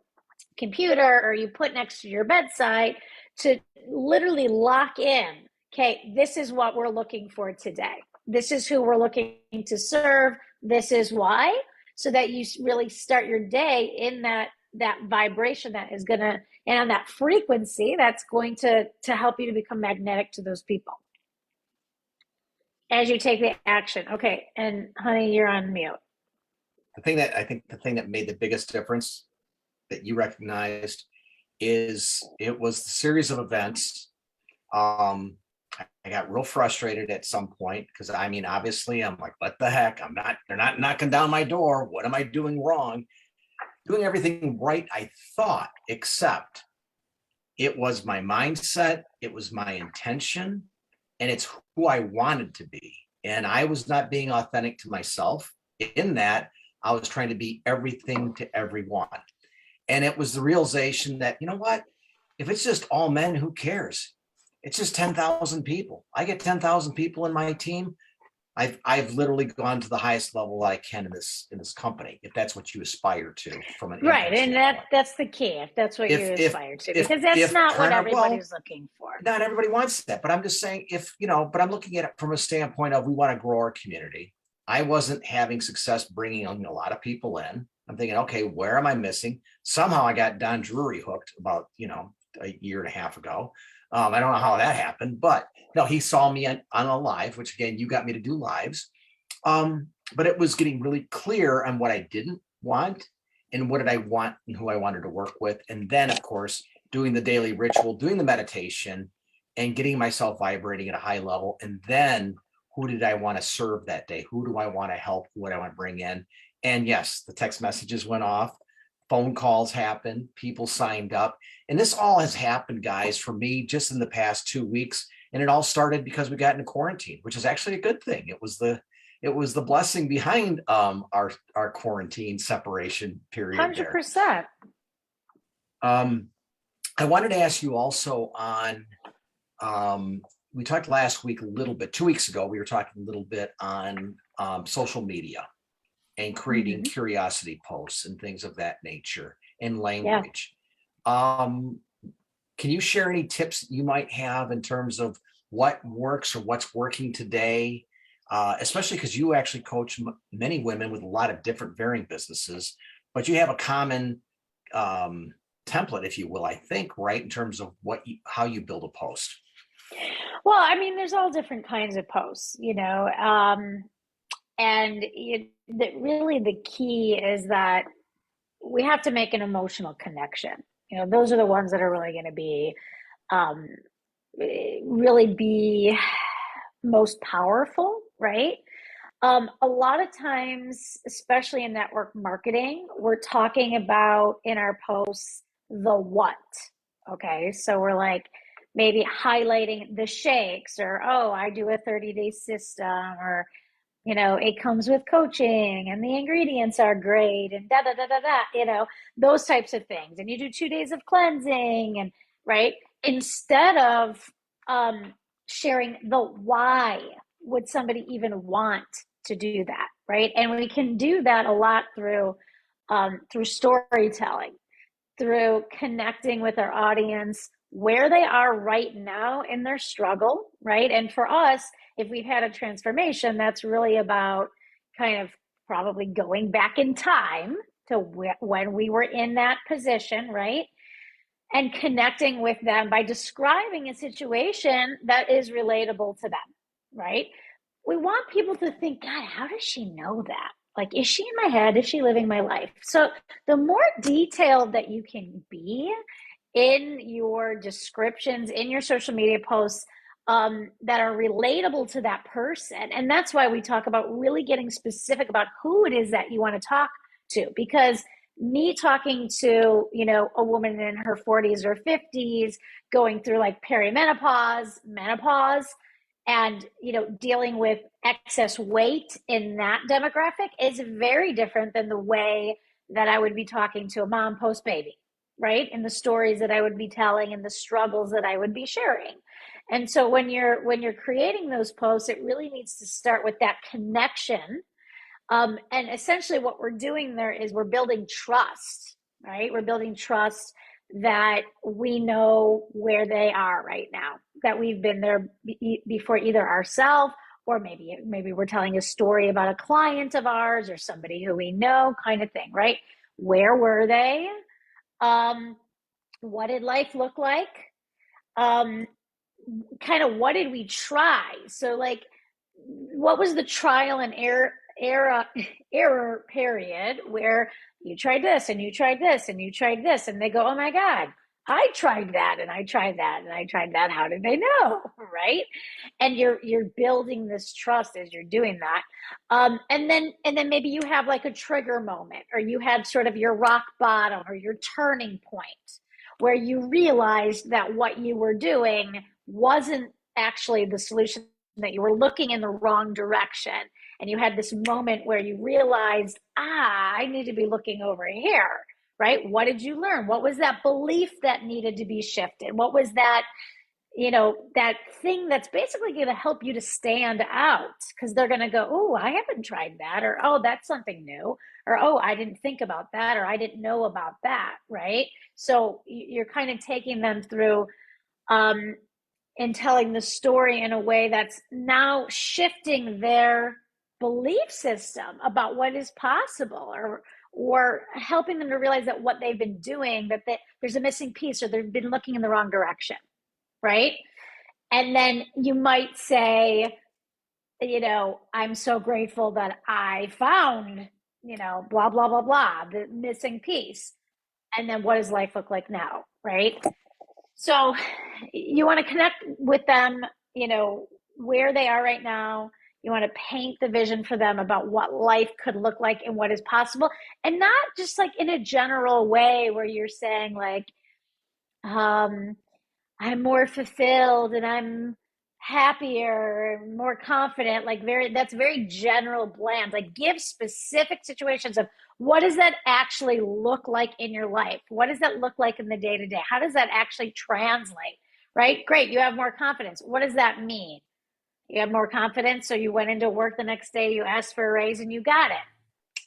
computer or you put next to your bedside, to literally lock in, okay, this is what we're looking for today. This is who we're looking to serve. This is why. So that you really start your day in that vibration that is going to, and on that frequency that's going to help you to become magnetic to those people as you take the action. Okay. And honey, you're on mute. The thing that made the biggest difference that you recognized is it was the series of events. I I got real frustrated at some point because I mean, obviously, I'm like, what the heck? They're not knocking down my door. What am I doing wrong? Doing everything right, I thought, except it was my mindset, it was my intention, and it's who I wanted to be. And I was not being authentic to myself. In that, I was trying to be everything to everyone. And it was the realization that, you know what? If it's just all men, who cares? It's just 10,000 people. I get 10,000 people in my team. I've literally gone to the highest level I can in this company, if that's what you aspire to from an Right. income And standpoint. that's the key, if that's what you aspire to, because that's if not what turnout, well, everybody's looking for. not everybody wants that, but I'm just saying, if you know, but I'm looking at it from a standpoint of we want to grow our community. I wasn't having success bringing a lot of people in. I'm thinking, okay, where am I missing? Somehow I got Don Drury hooked about a year and a half ago. I don't know how that happened, but no, he saw me on a live, which again, you got me to do lives. But it was getting really clear on what I didn't want and what did I want and who I wanted to work with. And then, of course, doing the daily ritual, doing the meditation, and getting myself vibrating at a high level. And then who did I want to serve that day? Who do I want to help? Who do I want to bring in? And yes, the text messages went off, phone calls happened, people signed up. And this all has happened, guys, for me just in the past 2 weeks. And it all started because we got into quarantine, which is actually a good thing. It was the blessing behind our quarantine separation period. 100%. I wanted to ask you also on, we talked last week a little bit, 2 weeks ago, we were talking a little bit on social media and creating curiosity posts and things of that nature and language. Can you share any tips you might have in terms of what works or what's working today? Especially because you actually coach many women with a lot of different varying businesses, but you have a common template, if you will, I think, right, in terms of how you build a post. Well, I mean, there's all different kinds of posts, and really the key is that we have to make an emotional connection. Those are the ones that are really going to be most powerful, right? A lot of times, especially in network marketing, we're talking about in our posts the what. Okay, so we're like maybe highlighting the shakes, or I do a 30-day system, or it comes with coaching and the ingredients are great, and da da da da da, those types of things. And you do 2 days of cleansing, and right, instead of sharing the why would somebody even want to do that, right? And we can do that a lot through storytelling, through connecting with our audience where they are right now in their struggle, right? And for us, if we've had a transformation, that's really about kind of probably going back in time to when we were in that position, right? And connecting with them by describing a situation that is relatable to them, right? We want people to think, God, how does she know that? Like, is she in my head? Is she living my life? So the more detailed that you can be in your descriptions, in your social media posts, that are relatable to that person. And that's why we talk about really getting specific about who it is that you want to talk to, because me talking to, a woman in her 40s or 50s going through like perimenopause, menopause, and, dealing with excess weight in that demographic is very different than the way that I would be talking to a mom post-baby, right? And the stories that I would be telling and the struggles that I would be sharing. And so when you're creating those posts, it really needs to start with that connection. And essentially what we're doing there is we're building trust, right? We're building trust that we know where they are right now, that we've been there before, either ourselves, or maybe we're telling a story about a client of ours or somebody who we know, kind of thing, right? Where were they? What did life look like? Kind of what did we try? So like, what was the trial and error period where you tried this and you tried this and you tried this, and they go, oh my God, I tried that and I tried that and I tried that. How did they know? Right. And you're building this trust as you're doing that. And then maybe you have like a trigger moment, or you had sort of your rock bottom or your turning point where you realized that what you were doing wasn't actually the solution, that you were looking in the wrong direction. And you had this moment where you realized, I need to be looking over here, right? What did you learn? What was that belief that needed to be shifted? What was that, that thing that's basically going to help you to stand out? Because they're going to go, oh, I haven't tried that, or oh, that's something new, or oh, I didn't think about that, or I didn't know about that, right? So you're kind of taking them through and telling the story in a way that's now shifting their belief system about what is possible, or helping them to realize that what they've been doing, that there's a missing piece, or they've been looking in the wrong direction, right? And then you might say, I'm so grateful that I found, blah, blah, blah, blah, the missing piece. And then what does life look like now, right? So you want to connect with them, where they are right now. You want to paint the vision for them about what life could look like and what is possible. And not just like in a general way where you're saying like, I'm more fulfilled and I'm happier, more confident, that's very general, bland. Like, give specific situations of what does that actually look like in your life? What does that look like in the day to day? How does that actually translate? Right? Great. You have more confidence. What does that mean? You have more confidence. So you went into work the next day, you asked for a raise and you got it.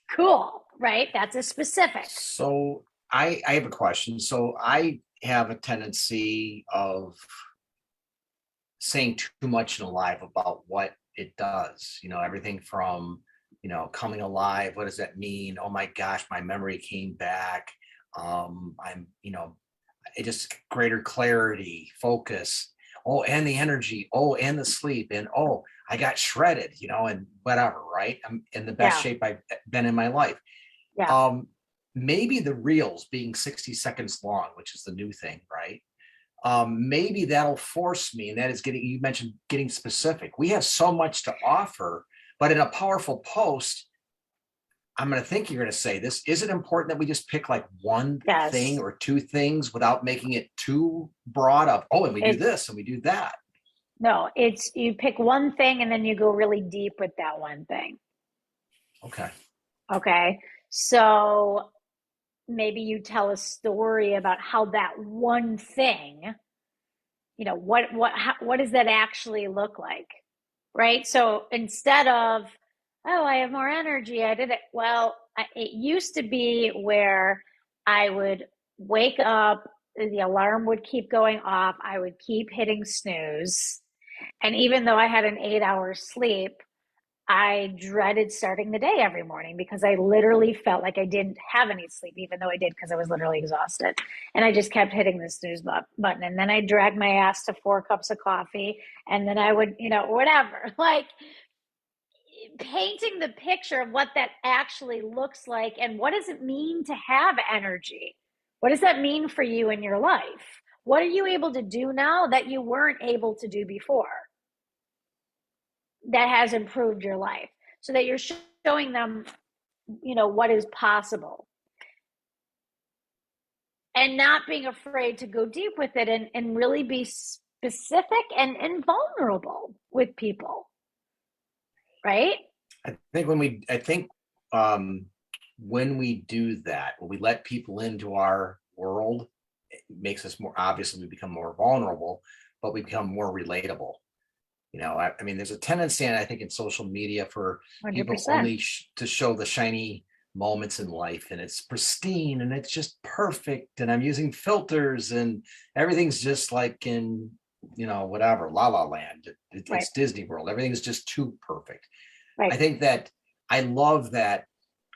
Cool. Right? That's a specific. So I have a question. So I have a tendency of saying too much in alive about what it does, everything from, coming alive. What does that mean? Oh my gosh, my memory came back. It just greater clarity, focus. Oh, and the energy. Oh, and the sleep. And oh, I got shredded, and whatever, right? I'm in the best shape I've been in my life. Yeah. Maybe the reels being 60 seconds long, which is the new thing, right? Maybe that'll force me, and that is you mentioned getting specific. We have so much to offer, but in a powerful post, I'm going to think you're going to say this. Is it important that we just pick like one thing or two things without making it too broad of, and we do this and we do that? No, it's you pick one thing and then you go really deep with that one thing. Okay. So maybe you tell a story about how that one thing, what does that actually look like? Right. So instead of, oh, I have more energy, I did it. Well, it used to be where I would wake up, the alarm would keep going off, I would keep hitting snooze. And even though I had an 8-hour sleep, I dreaded starting the day every morning because I literally felt like I didn't have any sleep, even though I did, because I was literally exhausted. And I just kept hitting the snooze button. And then I dragged my ass to 4 cups of coffee. And then I would, whatever, like painting the picture of what that actually looks like. And what does it mean to have energy? What does that mean for you in your life? What are you able to do now that you weren't able to do before? That has improved your life, so that you're showing them, what is possible, and not being afraid to go deep with it, and really be specific and vulnerable with people. Right? I think when we do that, when we let people into our world, it makes us more, obviously we become more vulnerable, but we become more relatable. I mean, there's a tendency, and I think in social media, for 100%. People only to show the shiny moments in life, and it's pristine and it's just perfect, and I'm using filters and everything's just like in, whatever, La La Land. It's Disney World. Everything's just too perfect. Right. I think that I love that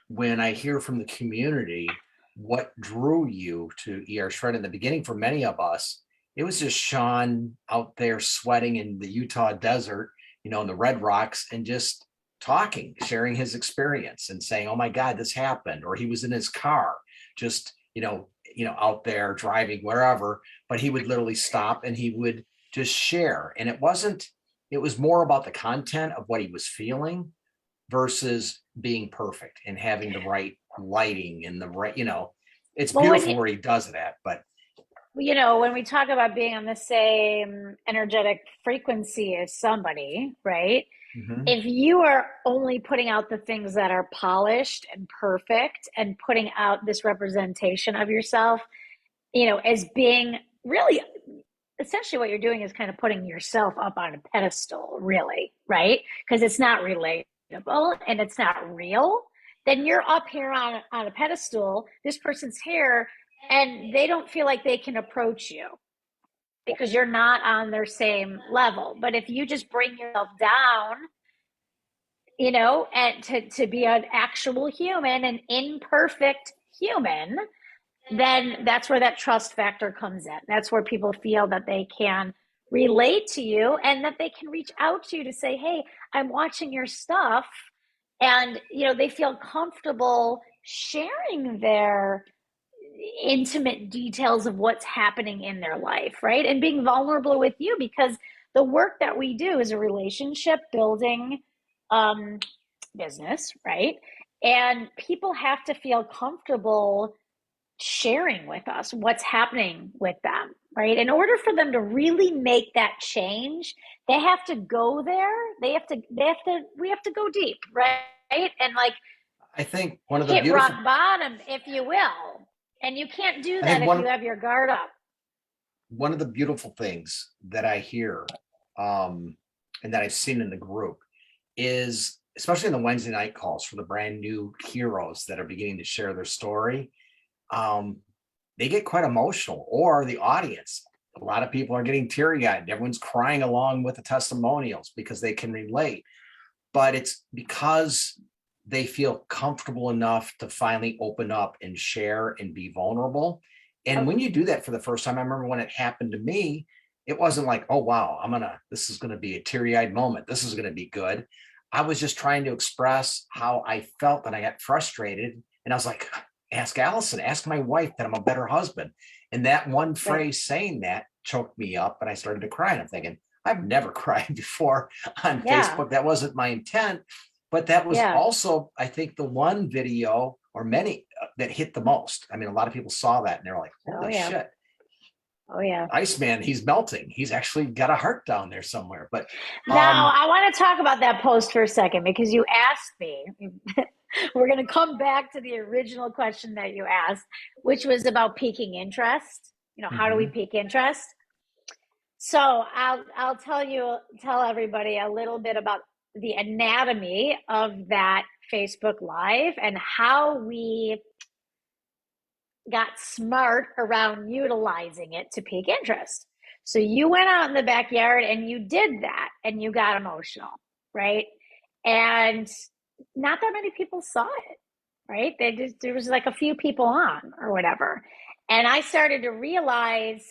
when I hear from the community what drew you to ER Shred in the beginning. For many of us, it was just Sean out there sweating in the Utah desert, in the Red Rocks, and just talking, sharing his experience and saying, oh my God, this happened. Or he was in his car, just, out there driving wherever, but he would literally stop and he would just share. And it was more about the content of what he was feeling versus being perfect and having the right lighting and the right, it's Well, beautiful where he does it at, but when we talk about being on the same energetic frequency as somebody, right? mhm. If you are only putting out the things that are polished and perfect and putting out this representation of yourself, as being really, essentially what you're doing is kind of putting yourself up on a pedestal, really, right? Because it's not relatable and it's not real. Then you're up here on a pedestal, this person's here, and they don't feel like they can approach you because you're not on their same level. But if you just bring yourself down, and to be an actual human, an imperfect human, then that's where that trust factor comes in. That's where people feel that they can relate to you and that they can reach out to you to say, hey, I'm watching your stuff. And, they feel comfortable sharing their intimate details of what's happening in their life, right? And being vulnerable with you, because the work that we do is a relationship building business, right? And people have to feel comfortable sharing with us what's happening with them, right? In order for them to really make that change, they have to go there. We have to go deep, right? And like I think one of the hit beautiful, rock bottom, if you will. And you can't do I that think if you have your guard up. one of the beautiful things that I hear, and that I've seen in the group is, especially in the Wednesday night calls for the brand new heroes that are beginning to share their story, they get quite emotional, or the audience. A lot of people are getting teary-eyed. Everyone's crying along with the testimonials because they can relate. But it's because they feel comfortable enough to finally open up and share and be vulnerable. And when you do that for the first time, I remember when it happened to me, it wasn't like, oh, wow, this is going to be a teary-eyed moment. This is going to be good. I was just trying to express how I felt, and I got frustrated. And I was like, ask Allison, ask my wife that I'm a better husband. And that one phrase saying that choked me up, and I started to cry. And I'm thinking, I've never cried before on Facebook. That wasn't my intent. But that was also, I think, the one video or many that hit the most. I mean, a lot of people saw that and they're like, holy shit. Oh, yeah. Iceman, he's melting. He's actually got a heart down there somewhere. But now I want to talk about that post for a second, because you asked me, we're going to come back to the original question that you asked, which was about piquing interest. How do we pique interest? So I'll tell everybody a little bit about the anatomy of that Facebook Live and how we got smart around utilizing it to pique interest. So you went out in the backyard and you did that and you got emotional, right? And not that many people saw it, right? There was like a few people on or whatever. And I started to realize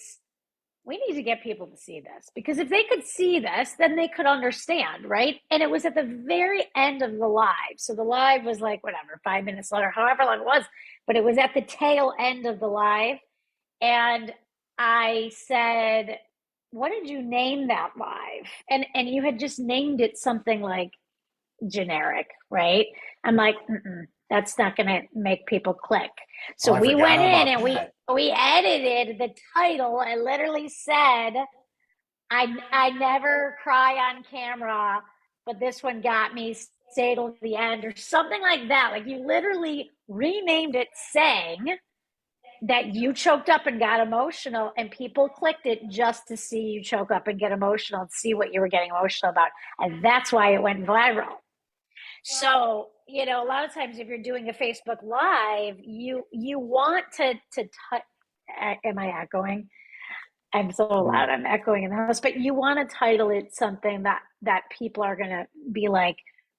we need to get people to see this, because if they could see this, then they could understand, right? And it was at the very end of the live. So the live was like, whatever, 5 minutes later, however long it was, but it was at the tail end of the live. And I said, what did you name that live? And you had just named it something like generic, right? I'm like, that's not going to make people click. So we went in and we edited the title. I literally said, I never cry on camera, but this one got me, stay till the end, or something like that. Like, you literally renamed it, saying that you choked up and got emotional, and people clicked it just to see you choke up and get emotional and see what you were getting emotional about. And that's why it went viral. So, a lot of times if you're doing a Facebook Live, you want to touch. Am I echoing? I'm so loud. I'm echoing in the house. But you want to title it something that people are going to be like,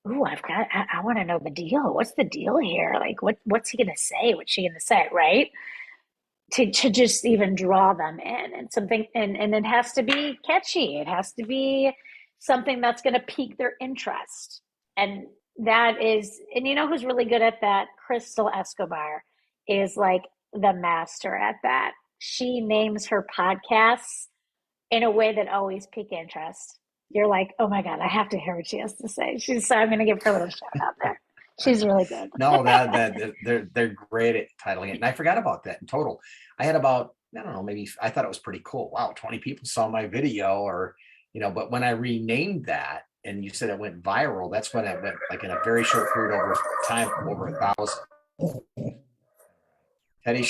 ooh, I want to know the deal. What's the deal here? Like, what's he going to say? What's she going to say? Right? To just even draw them in, and something, and it has to be catchy. It has to be something that's going to pique their interest. And that is, and who's really good at that? Crystal Escobar is like the master at that. She names her podcasts in a way that always pique interest. You're like, oh my God, I have to hear what she has to say. So I'm going to give her a little shout out there. She's really good. No, that they're great at titling it. And I forgot about that in total. I had about, I don't know, maybe I thought it was pretty cool. Wow, 20 people saw my video, or, but when I renamed that and you said it went viral, that's when it went, like, in a very short period over time, over 1,000. Teddy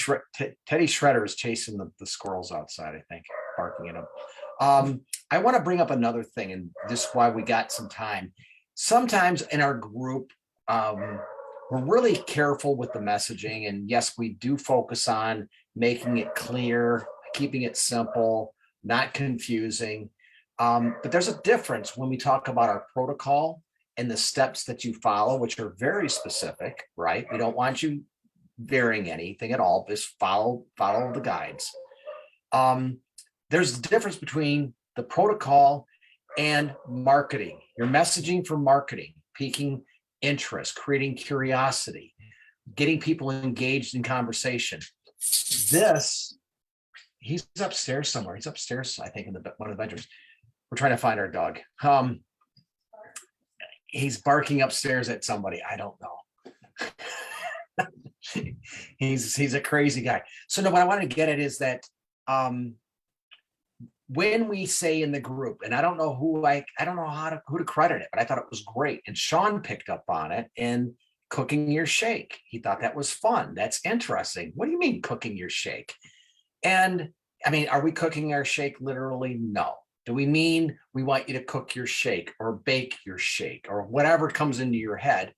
Shredder is chasing the squirrels outside, I think, barking at them. I want to bring up another thing, and this is why we got some time. Sometimes in our group, we're really careful with the messaging. And yes, we do focus on making it clear, keeping it simple, not confusing. But there's a difference when we talk about our protocol and the steps that you follow, which are very specific, right? We don't want you varying anything at all. Just follow the guides. There's a difference between the protocol and marketing. Your messaging for marketing, piquing interest, creating curiosity, getting people engaged in conversation. He's upstairs somewhere. He's upstairs, I think, in one of the bedrooms. We're trying to find our dog. He's barking upstairs at somebody. I don't know. He's a crazy guy. So no, what I want to get at is that when we say in the group, and I don't know who to credit it, but I thought it was great. And Sean picked up on it, and cooking your shake. He thought that was fun. That's interesting. What do you mean cooking your shake? And I mean, are we cooking our shake literally? No. Do we mean we want you to cook your shake or bake your shake or whatever comes into your head?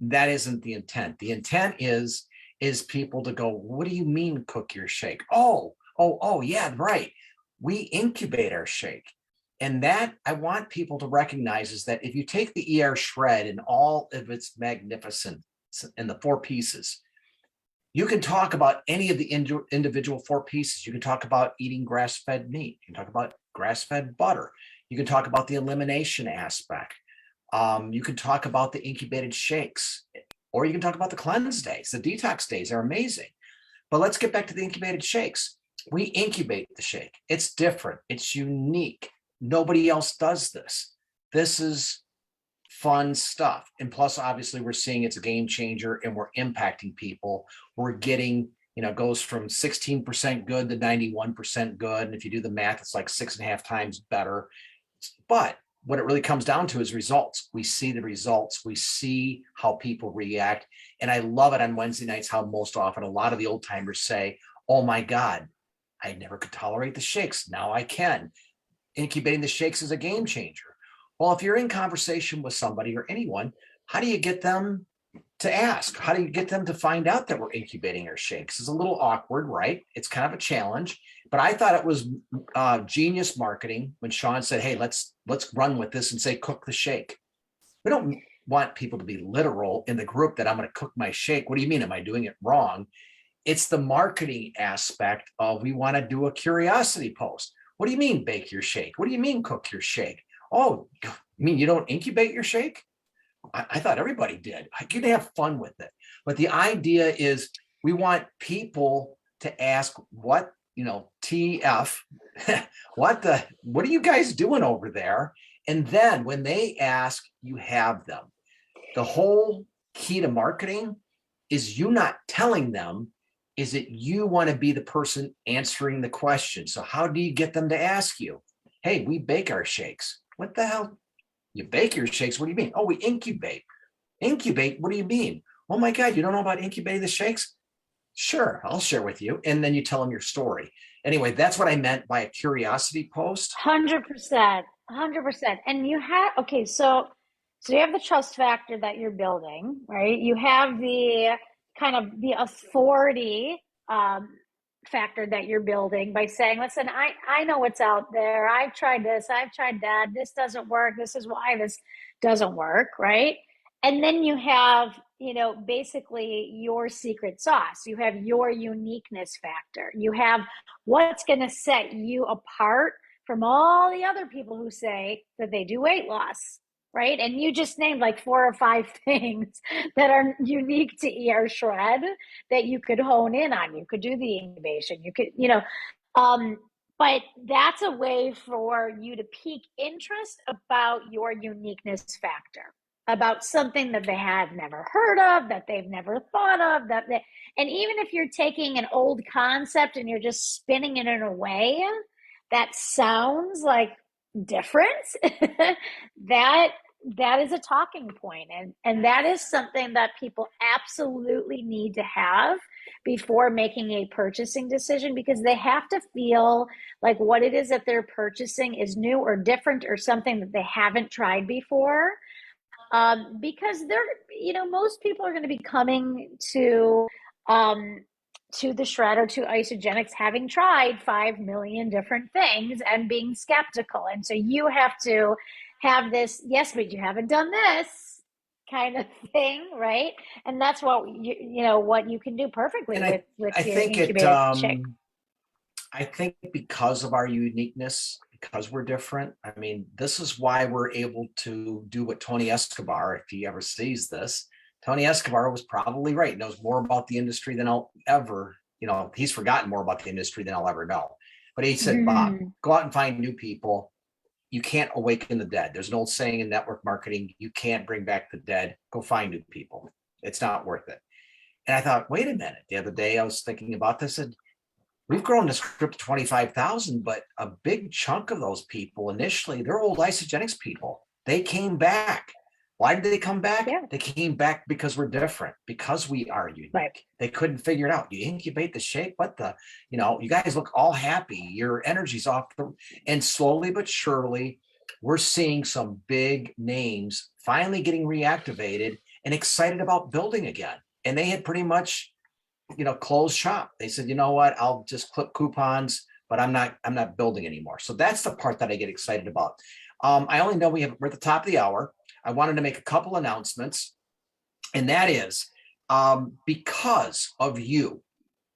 That isn't the intent. The intent is people to go, what do you mean cook your shake? Oh, yeah, right. We incubate our shake. And that I want people to recognize is that if you take the ER shred and all of its magnificence and the 4 pieces, you can talk about any of the individual 4 pieces. You can talk about eating grass-fed meat. You can talk about grass-fed butter. You can talk about the elimination aspect. You can talk about the incubated shakes, or you can talk about the cleanse days. The detox days are amazing. But let's get back to the incubated shakes. We incubate the shake. It's different. It's unique. Nobody else does this. This is fun stuff. And plus, obviously, we're seeing it's a game changer and we're impacting people. We're getting, goes from 16% good to 91% good. And if you do the math, it's like 6.5 times better. But what it really comes down to is results. We see the results. We see how people react. And I love it on Wednesday nights, how most often a lot of the old timers say, oh my God, I never could tolerate the shakes. Now I can. Incubating the shakes is a game changer. Well, if you're in conversation with somebody or anyone, how do you get them to ask? How do you get them to find out that we're incubating our shakes? It's a little awkward, right? It's kind of a challenge, but I thought it was genius marketing when Sean said, hey, let's run with this and say, cook the shake. We don't want people to be literal in the group that I'm going to cook my shake. What do you mean? Am I doing it wrong? It's the marketing aspect of we want to do a curiosity post. What do you mean bake your shake? What do you mean cook your shake? Oh, you mean you don't incubate your shake? I thought everybody did. I could have fun with it. But the idea is we want people to ask what, TF, what are you guys doing over there? And then when they ask, you have them. The whole key to marketing is you not telling them, is that you want to be the person answering the question. So how do you get them to ask you? Hey, we bake our shakes. What the hell? You bake your shakes? What do you mean? Oh, we incubate. Incubate? What do you mean? Oh my God, you don't know about incubating the shakes? Sure, I'll share with you. And then you tell them your story. Anyway, that's what I meant by a curiosity post. 100%. 100%. And you have, okay, so you have the trust factor that you're building, right? You have the kind of the authority factor that you're building by saying, listen, I know what's out there. I've tried this, I've tried that. This doesn't work. This is why this doesn't work, right? And then you have, basically your secret sauce. You have your uniqueness factor. You have what's going to set you apart from all the other people who say that they do weight loss. right? And you just named like 4 or 5 things that are unique to ER Shred that you could hone in on. You could do the incubation, you could, but that's a way for you to pique interest about your uniqueness factor, about something that they have never heard of, that they've never thought of, and even if you're taking an old concept and you're just spinning it in a way that sounds like different, that that is a talking point, and that is something that people absolutely need to have before making a purchasing decision, because they have to feel like what it is that they're purchasing is new or different or something that they haven't tried before. Because they're, most people are going to be coming to the shred or to Isagenix having tried 5 million different things and being skeptical. And so you have to have this, yes, but you haven't done this kind of thing, right? And that's what what you can do perfectly And with I your think it, incubated chick. I think because of our uniqueness, because we're different, I mean, this is why we're able to do what Tony Escobar, if he ever sees this, Tony Escobar was probably right, knows more about the industry than I'll ever, he's forgotten more about the industry than I'll ever know. But he said, Bob, go out and find new people. You can't awaken the dead. There's an old saying in network marketing, you can't bring back the dead. Go find new people. It's not worth it. And I thought, wait a minute. The other day I was thinking about this, and we've grown the script to 25,000, but a big chunk of those people initially, they're old Isagenix people. They came back. Why did they come back? Yeah. They came back because we're different, because we are unique. Right. They couldn't figure it out. You incubate the shake, what the, you guys look all happy. Your energy's off and slowly but surely, we're seeing some big names finally getting reactivated and excited about building again. And they had pretty much, closed shop. They said, you know what, I'll just clip coupons, but I'm not building anymore. So that's the part that I get excited about. I only know we're at the top of the hour. I wanted to make a couple announcements, and that is because of you,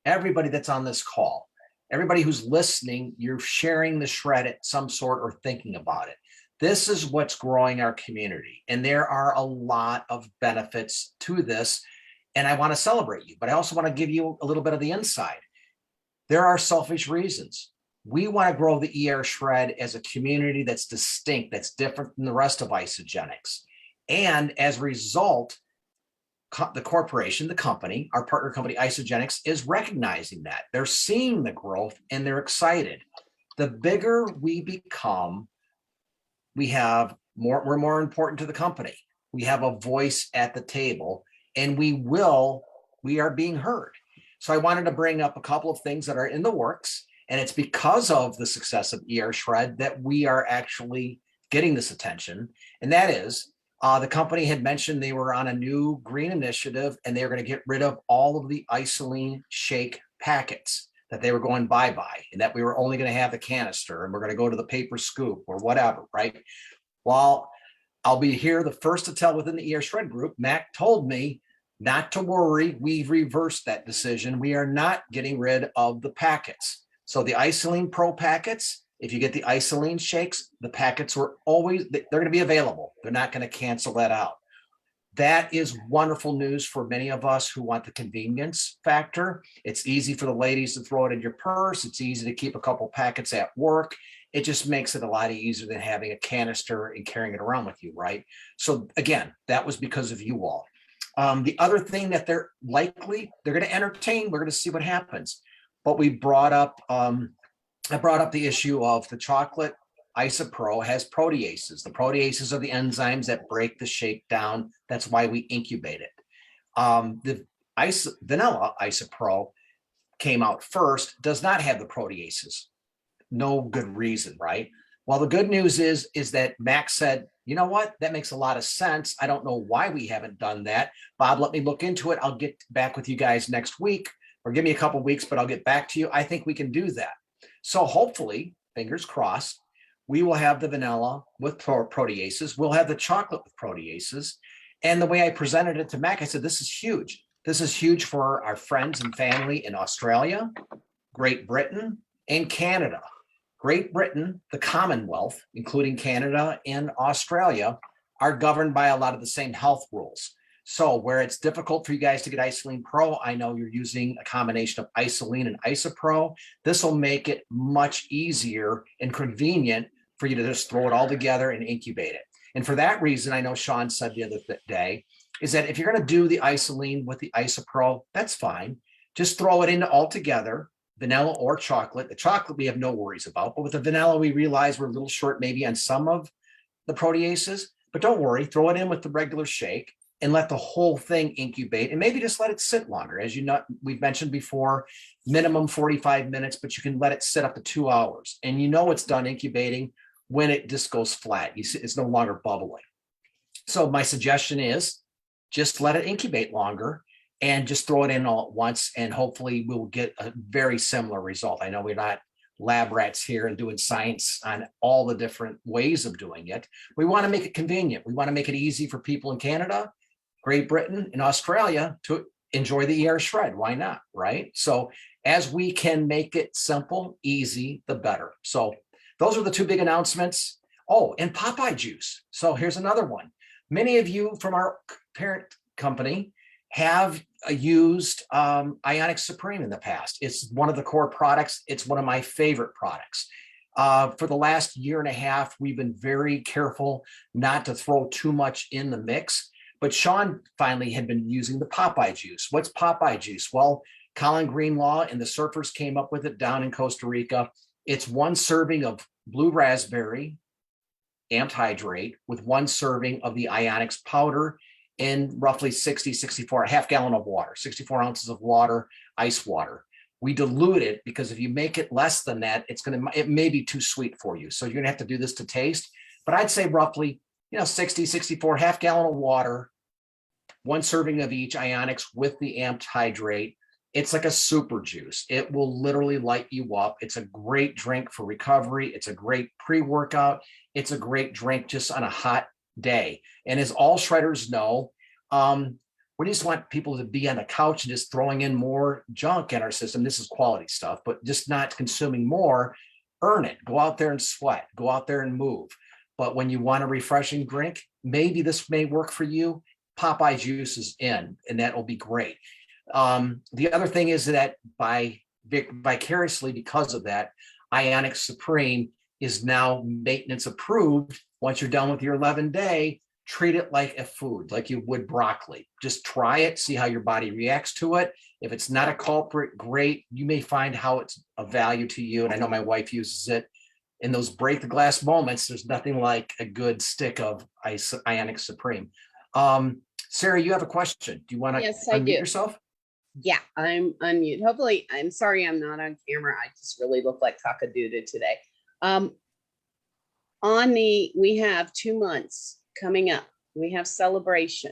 everybody that's on this call, everybody who's listening, you're sharing the shred at some sort or thinking about it. This is what's growing our community, and there are a lot of benefits to this, and I want to celebrate you, but I also want to give you a little bit of the inside. There are selfish reasons. We want to grow the ER Shred as a community that's distinct, that's different than the rest of Isagenix. And as a result, the corporation, the company, our partner company, Isagenix, is recognizing that. They're seeing the growth and they're excited. The bigger we become, we're more important to the company. We have a voice at the table, and we are being heard. So I wanted to bring up a couple of things that are in the works. And it's because of the success of ER Shred that we are actually getting this attention. And that is, the company had mentioned they were on a new green initiative, and they were going to get rid of all of the isoline shake packets, that they were going bye-bye, and that we were only going to have the canister, and we're going to go to the paper scoop or whatever, right? Well, I'll be here the first to tell within the ER Shred group. Mac told me not to worry. We've reversed that decision. We are not getting rid of the packets. So the Isoline Pro packets, if you get the Isoline shakes, the packets they're going to be available. They're not going to cancel that out. That is wonderful news for many of us who want the convenience factor. It's easy for the ladies to throw it in your purse. It's easy to keep a couple packets at work. It just makes it a lot easier than having a canister and carrying it around with you, right? So again, that was because of you all. The other thing that they're going to entertain, we're going to see what happens. But we brought up, I brought up the issue of the chocolate IsaPro has proteases. The proteases are the enzymes that break the shake down. That's why we incubate it. The vanilla IsaPro came out first, does not have the proteases. No good reason, right? Well, the good news is that Max said, you know what? That makes a lot of sense. I don't know why we haven't done that. Bob, let me look into it. I'll get back with you guys next week, or give me a couple of weeks, but I'll get back to you. I think we can do that. So hopefully, fingers crossed, we will have the vanilla with proteases. We'll have the chocolate with proteases. And the way I presented it to Mac, I said, this is huge. This is huge for our friends and family in Australia, Great Britain, and Canada. Great Britain, the Commonwealth, including Canada and Australia, are governed by a lot of the same health rules. So where it's difficult for you guys to get Isoline Pro, I know you're using a combination of Isoline and Isopro. This will make it much easier and convenient for you to just throw it all together and incubate it. And for that reason, I know Sean said the other day, is that if you're going to do the Isoline with the Isopro, that's fine. Just throw it into all together, vanilla or chocolate. The chocolate we have no worries about, but with the vanilla, we realize we're a little short maybe on some of the proteases, but don't worry, throw it in with the regular shake and let the whole thing incubate, and maybe just let it sit longer. As you know, we've mentioned before, minimum 45 minutes, but you can let it sit up to 2 hours. And you know it's done incubating when it just goes flat. You see, it's no longer bubbling. So my suggestion is just let it incubate longer and just throw it in all at once, and hopefully we'll get a very similar result. I know we're not lab rats here and doing science on all the different ways of doing it. We want to make it convenient. We want to make it easy for people in Canada, Great Britain, and Australia to enjoy the ER shred. Why not, right? So as we can make it simple, easy, the better. So those are the two big announcements. Oh, and Popeye juice. So here's another one. Many of you from our parent company have used Isagenix Supreme in the past. It's one of the core products. It's one of my favorite products. For the last year and a half, we've been very careful not to throw too much in the mix. But Sean finally had been using the Popeye juice. What's Popeye juice? Well, Colin Greenlaw and the surfers came up with it down in Costa Rica. It's 1 serving of blue raspberry amped hydrate with 1 serving of the Isagenix powder in roughly 64, a half gallon of water, 64 ounces of water, ice water. We dilute it because if you make it less than that, it may be too sweet for you. So you're gonna have to do this to taste, but I'd say roughly, 64, half gallon of water, 1 serving of each Isagenix with the amped hydrate. It's like a super juice. It will literally light you up. It's a great drink for recovery. It's a great pre-workout. It's a great drink just on a hot day. And as all shredders know, we just want people to be on the couch and just throwing in more junk in our system. This is quality stuff, but just not consuming more. Earn it. Go out there and sweat. Go out there and move. But when you want a refreshing drink, maybe this may work for you. Popeye juice is in, and that will be great. The other thing is that vicariously, because of that, Isagenix Supreme is now maintenance approved. Once you're done with your 11-day, treat it like a food, like you would broccoli. Just try it, see how your body reacts to it. If it's not a culprit, great. You may find how it's of value to you. And I know my wife uses it. In those break the glass moments, there's nothing like a good stick of Isagenix Supreme. Sarah, you have a question. Do you want to unmute yourself? Yeah, I'm unmute. Hopefully, I'm sorry I'm not on camera. I just really look like cockadoodle today. We have 2 months coming up. We have celebration.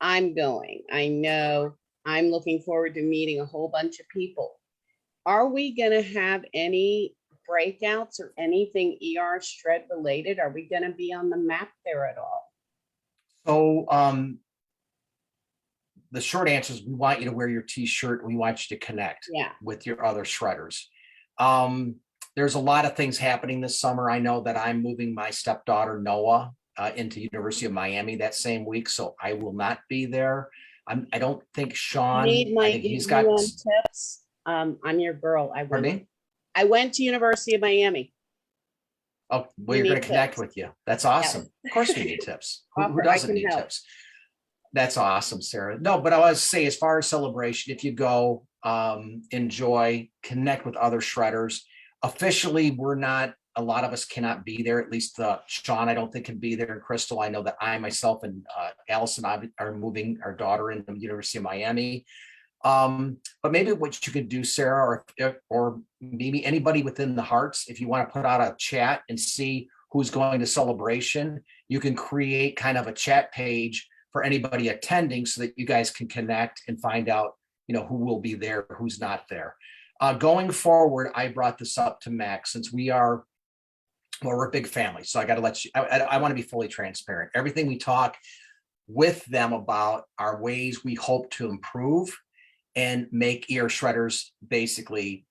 I'm going. I know I'm looking forward to meeting a whole bunch of people. Are we going to have any breakouts or anything ER shred related? Are we going to be on the map there at all? So the short answer is we want you to wear your t-shirt. We want you to connect with your other shredders. There's a lot of things happening this summer. I know that I'm moving my stepdaughter, Noah, into University of Miami that same week. So I will not be there. I don't think Sean, I think he's got tips. I'm your girl. I went to University of Miami. Oh, we're going to connect with you. That's awesome. Yes. Of course we need tips. Who doesn't need tips? That's awesome, Sarah. No, but I was say, as far as celebration, if you go, enjoy, connect with other shredders. Officially, a lot of us cannot be there. At least Sean, I don't think can be there. And Crystal, I know that I myself and Allison are moving our daughter into the University of Miami. But maybe what you could do, Sarah, or maybe anybody within the Hearts, if you want to put out a chat and see who's going to celebration, you can create kind of a chat page for anybody attending so that you guys can connect and find out, who will be there, who's not there. Going forward, I brought this up to Max since we're a big family. So I got to let you, I want to be fully transparent. Everything we talk with them about are ways we hope to improve and make ER shredders basically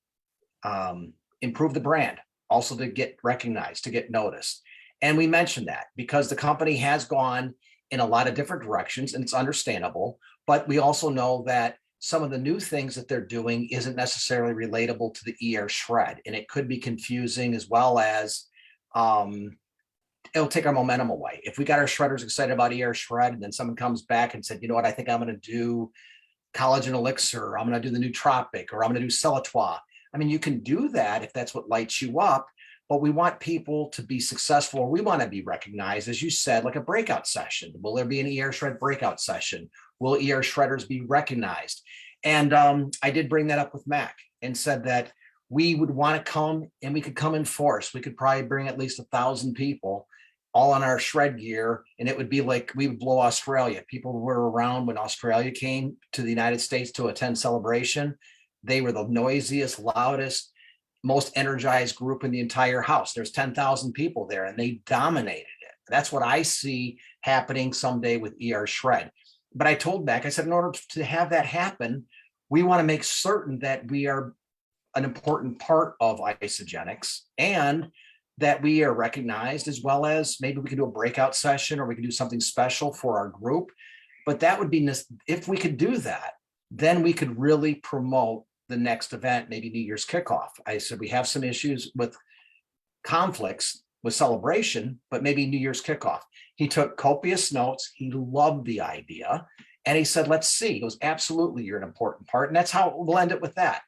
improve the brand, also to get recognized, to get noticed. And we mentioned that because the company has gone in a lot of different directions, and it's understandable, but we also know that some of the new things that they're doing isn't necessarily relatable to the ER shred, and it could be confusing, as well as it'll take our momentum away. If we got our shredders excited about ER shred, and then someone comes back and said, you know what, I think I'm going to do collagen elixir, or I'm going to do the nootropic, or I'm going to do Celatois. I mean, you can do that if that's what lights you up, but we want people to be successful, or we want to be recognized, as you said, like a breakout session. Will there be an ER shred breakout session? Will ER shredders be recognized? And I did bring that up with Mac and said that we would want to come, and we could come in force. We could probably bring at least 1,000 people all on our shred gear, and it would be like we would blow Australia. People were around when Australia came to the United States to attend celebration. They were the noisiest, loudest, most energized group in the entire house. There's 10,000 people there, and they dominated it. That's what I see happening someday with ER shred. But I told Beck, I said, in order to have that happen, we want to make certain that we are an important part of Isagenix, and that we are recognized, as well as maybe we could do a breakout session, or we could do something special for our group. But that would be, if we could do that, then we could really promote the next event, maybe New Year's kickoff. I said, we have some issues with conflicts with celebration, but maybe New Year's kickoff. He took copious notes. He loved the idea. And he said, let's see. He goes, absolutely, you're an important part. And that's how we'll end it with that.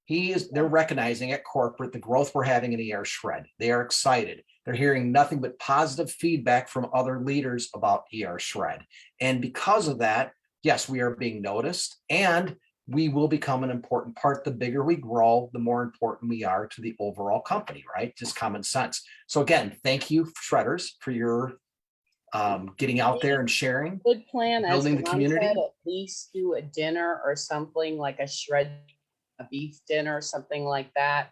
They're recognizing at corporate the growth we're having in ER shred. They are excited. They're hearing nothing but positive feedback from other leaders about ER shred. And because of that, yes, we are being noticed, and we will become an important part. The bigger we grow, the more important we are to the overall company, right? Just common sense. So again, thank you, Shredders, for your getting out there and sharing. Good plan. As Building the Ron community. said, at least do a dinner or something like a beef dinner or something like that.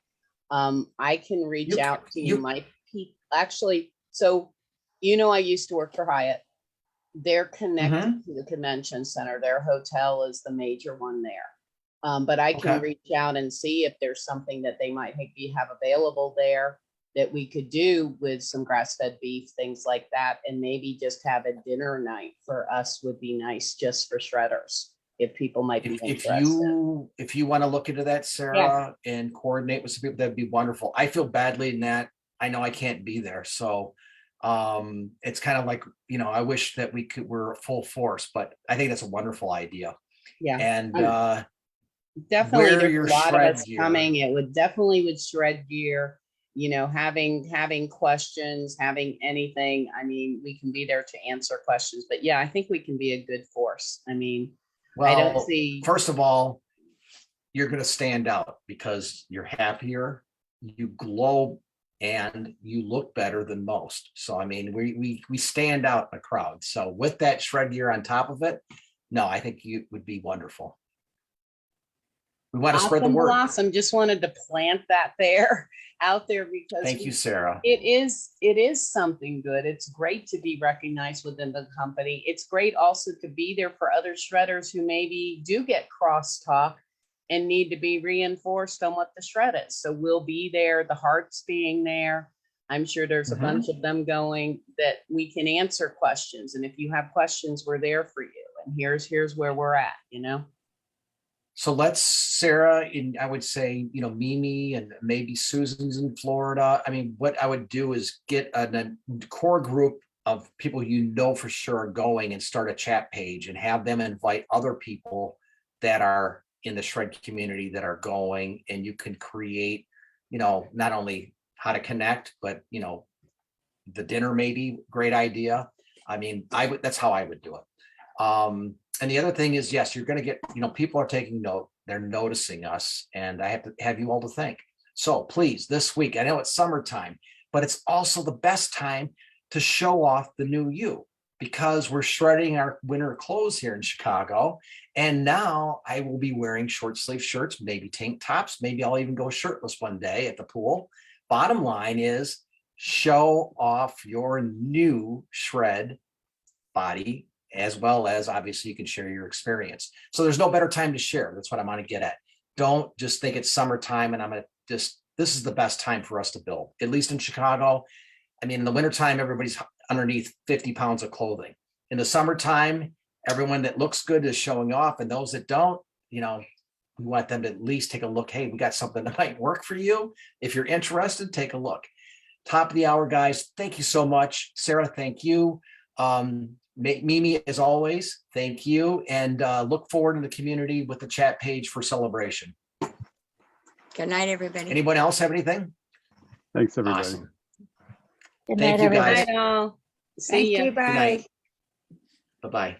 I can reach out to you. My people, actually, so I used to work for Hyatt. They're connected to the convention center. Their hotel is the major one there. But I can reach out and see if there's something that they might have available there that we could do with some grass-fed beef, things like that. And maybe just have a dinner night for us would be nice, just for shredders, if people might be interested. If you want to look into that, Sarah, and coordinate with some people, that'd be wonderful. I feel badly in that I know I can't be there. So it's kind of like, I wish that we're full force, but I think that's a wonderful idea. Yeah. And definitely wear there's your a lot of shred us gear. coming. It would definitely with shred gear, having questions, having anything. I mean, we can be there to answer questions, but yeah, I think we can be a good force. I mean, I don't see. First of all, you're going to stand out because you're happier, you glow, and you look better than most. So, I mean, we stand out in a crowd. So with that shred gear on top of it, no, I think you would be wonderful. We want to spread the word. Awesome. Just wanted to plant that out there because thank you, Sarah. It is something good. It's great to be recognized within the company. It's great also to be there for other shredders who maybe do get crosstalk and need to be reinforced on what the shred is. So we'll be there, the hearts being there. I'm sure there's a bunch of them going that we can answer questions. And if you have questions, we're there for you. And here's where we're at, So let's, Sarah, and I would say, Mimi and maybe Susan's in Florida. I mean, what I would do is get a core group of people for sure are going, and start a chat page and have them invite other people that are in the shred community that are going, and you can create, not only how to connect, but, the dinner maybe, great idea. I mean, that's how I would do it. And the other thing is, yes, you're going to get, people are taking note, they're noticing us, and I have to have you all to thank. So please, this week, I know it's summertime, but it's also the best time to show off the new you, because we're shredding our winter clothes here in Chicago. And now I will be wearing short sleeve shirts, maybe tank tops, maybe I'll even go shirtless one day at the pool. Bottom line is, show off your new shred body, as well as obviously you can share your experience. So there's no better time to share. That's what I'm going to get at. Don't just think it's summertime and this is the best time for us to build, at least in Chicago. I mean, in the wintertime, everybody's underneath 50 pounds of clothing. In the summertime, everyone that looks good is showing off, and those that don't, we want them to at least take a look. Hey, we got something that might work for you. If you're interested, take a look. Top of the hour, guys. Thank you so much. Sarah, thank you. Mimi, as always, thank you. And look forward to the community with the chat page for celebration. Good night, everybody. Anyone else have anything? Thanks, everybody. Awesome. Good Thank night, you, guys. everybody. Bye all. See ya. Good night. Bye-bye.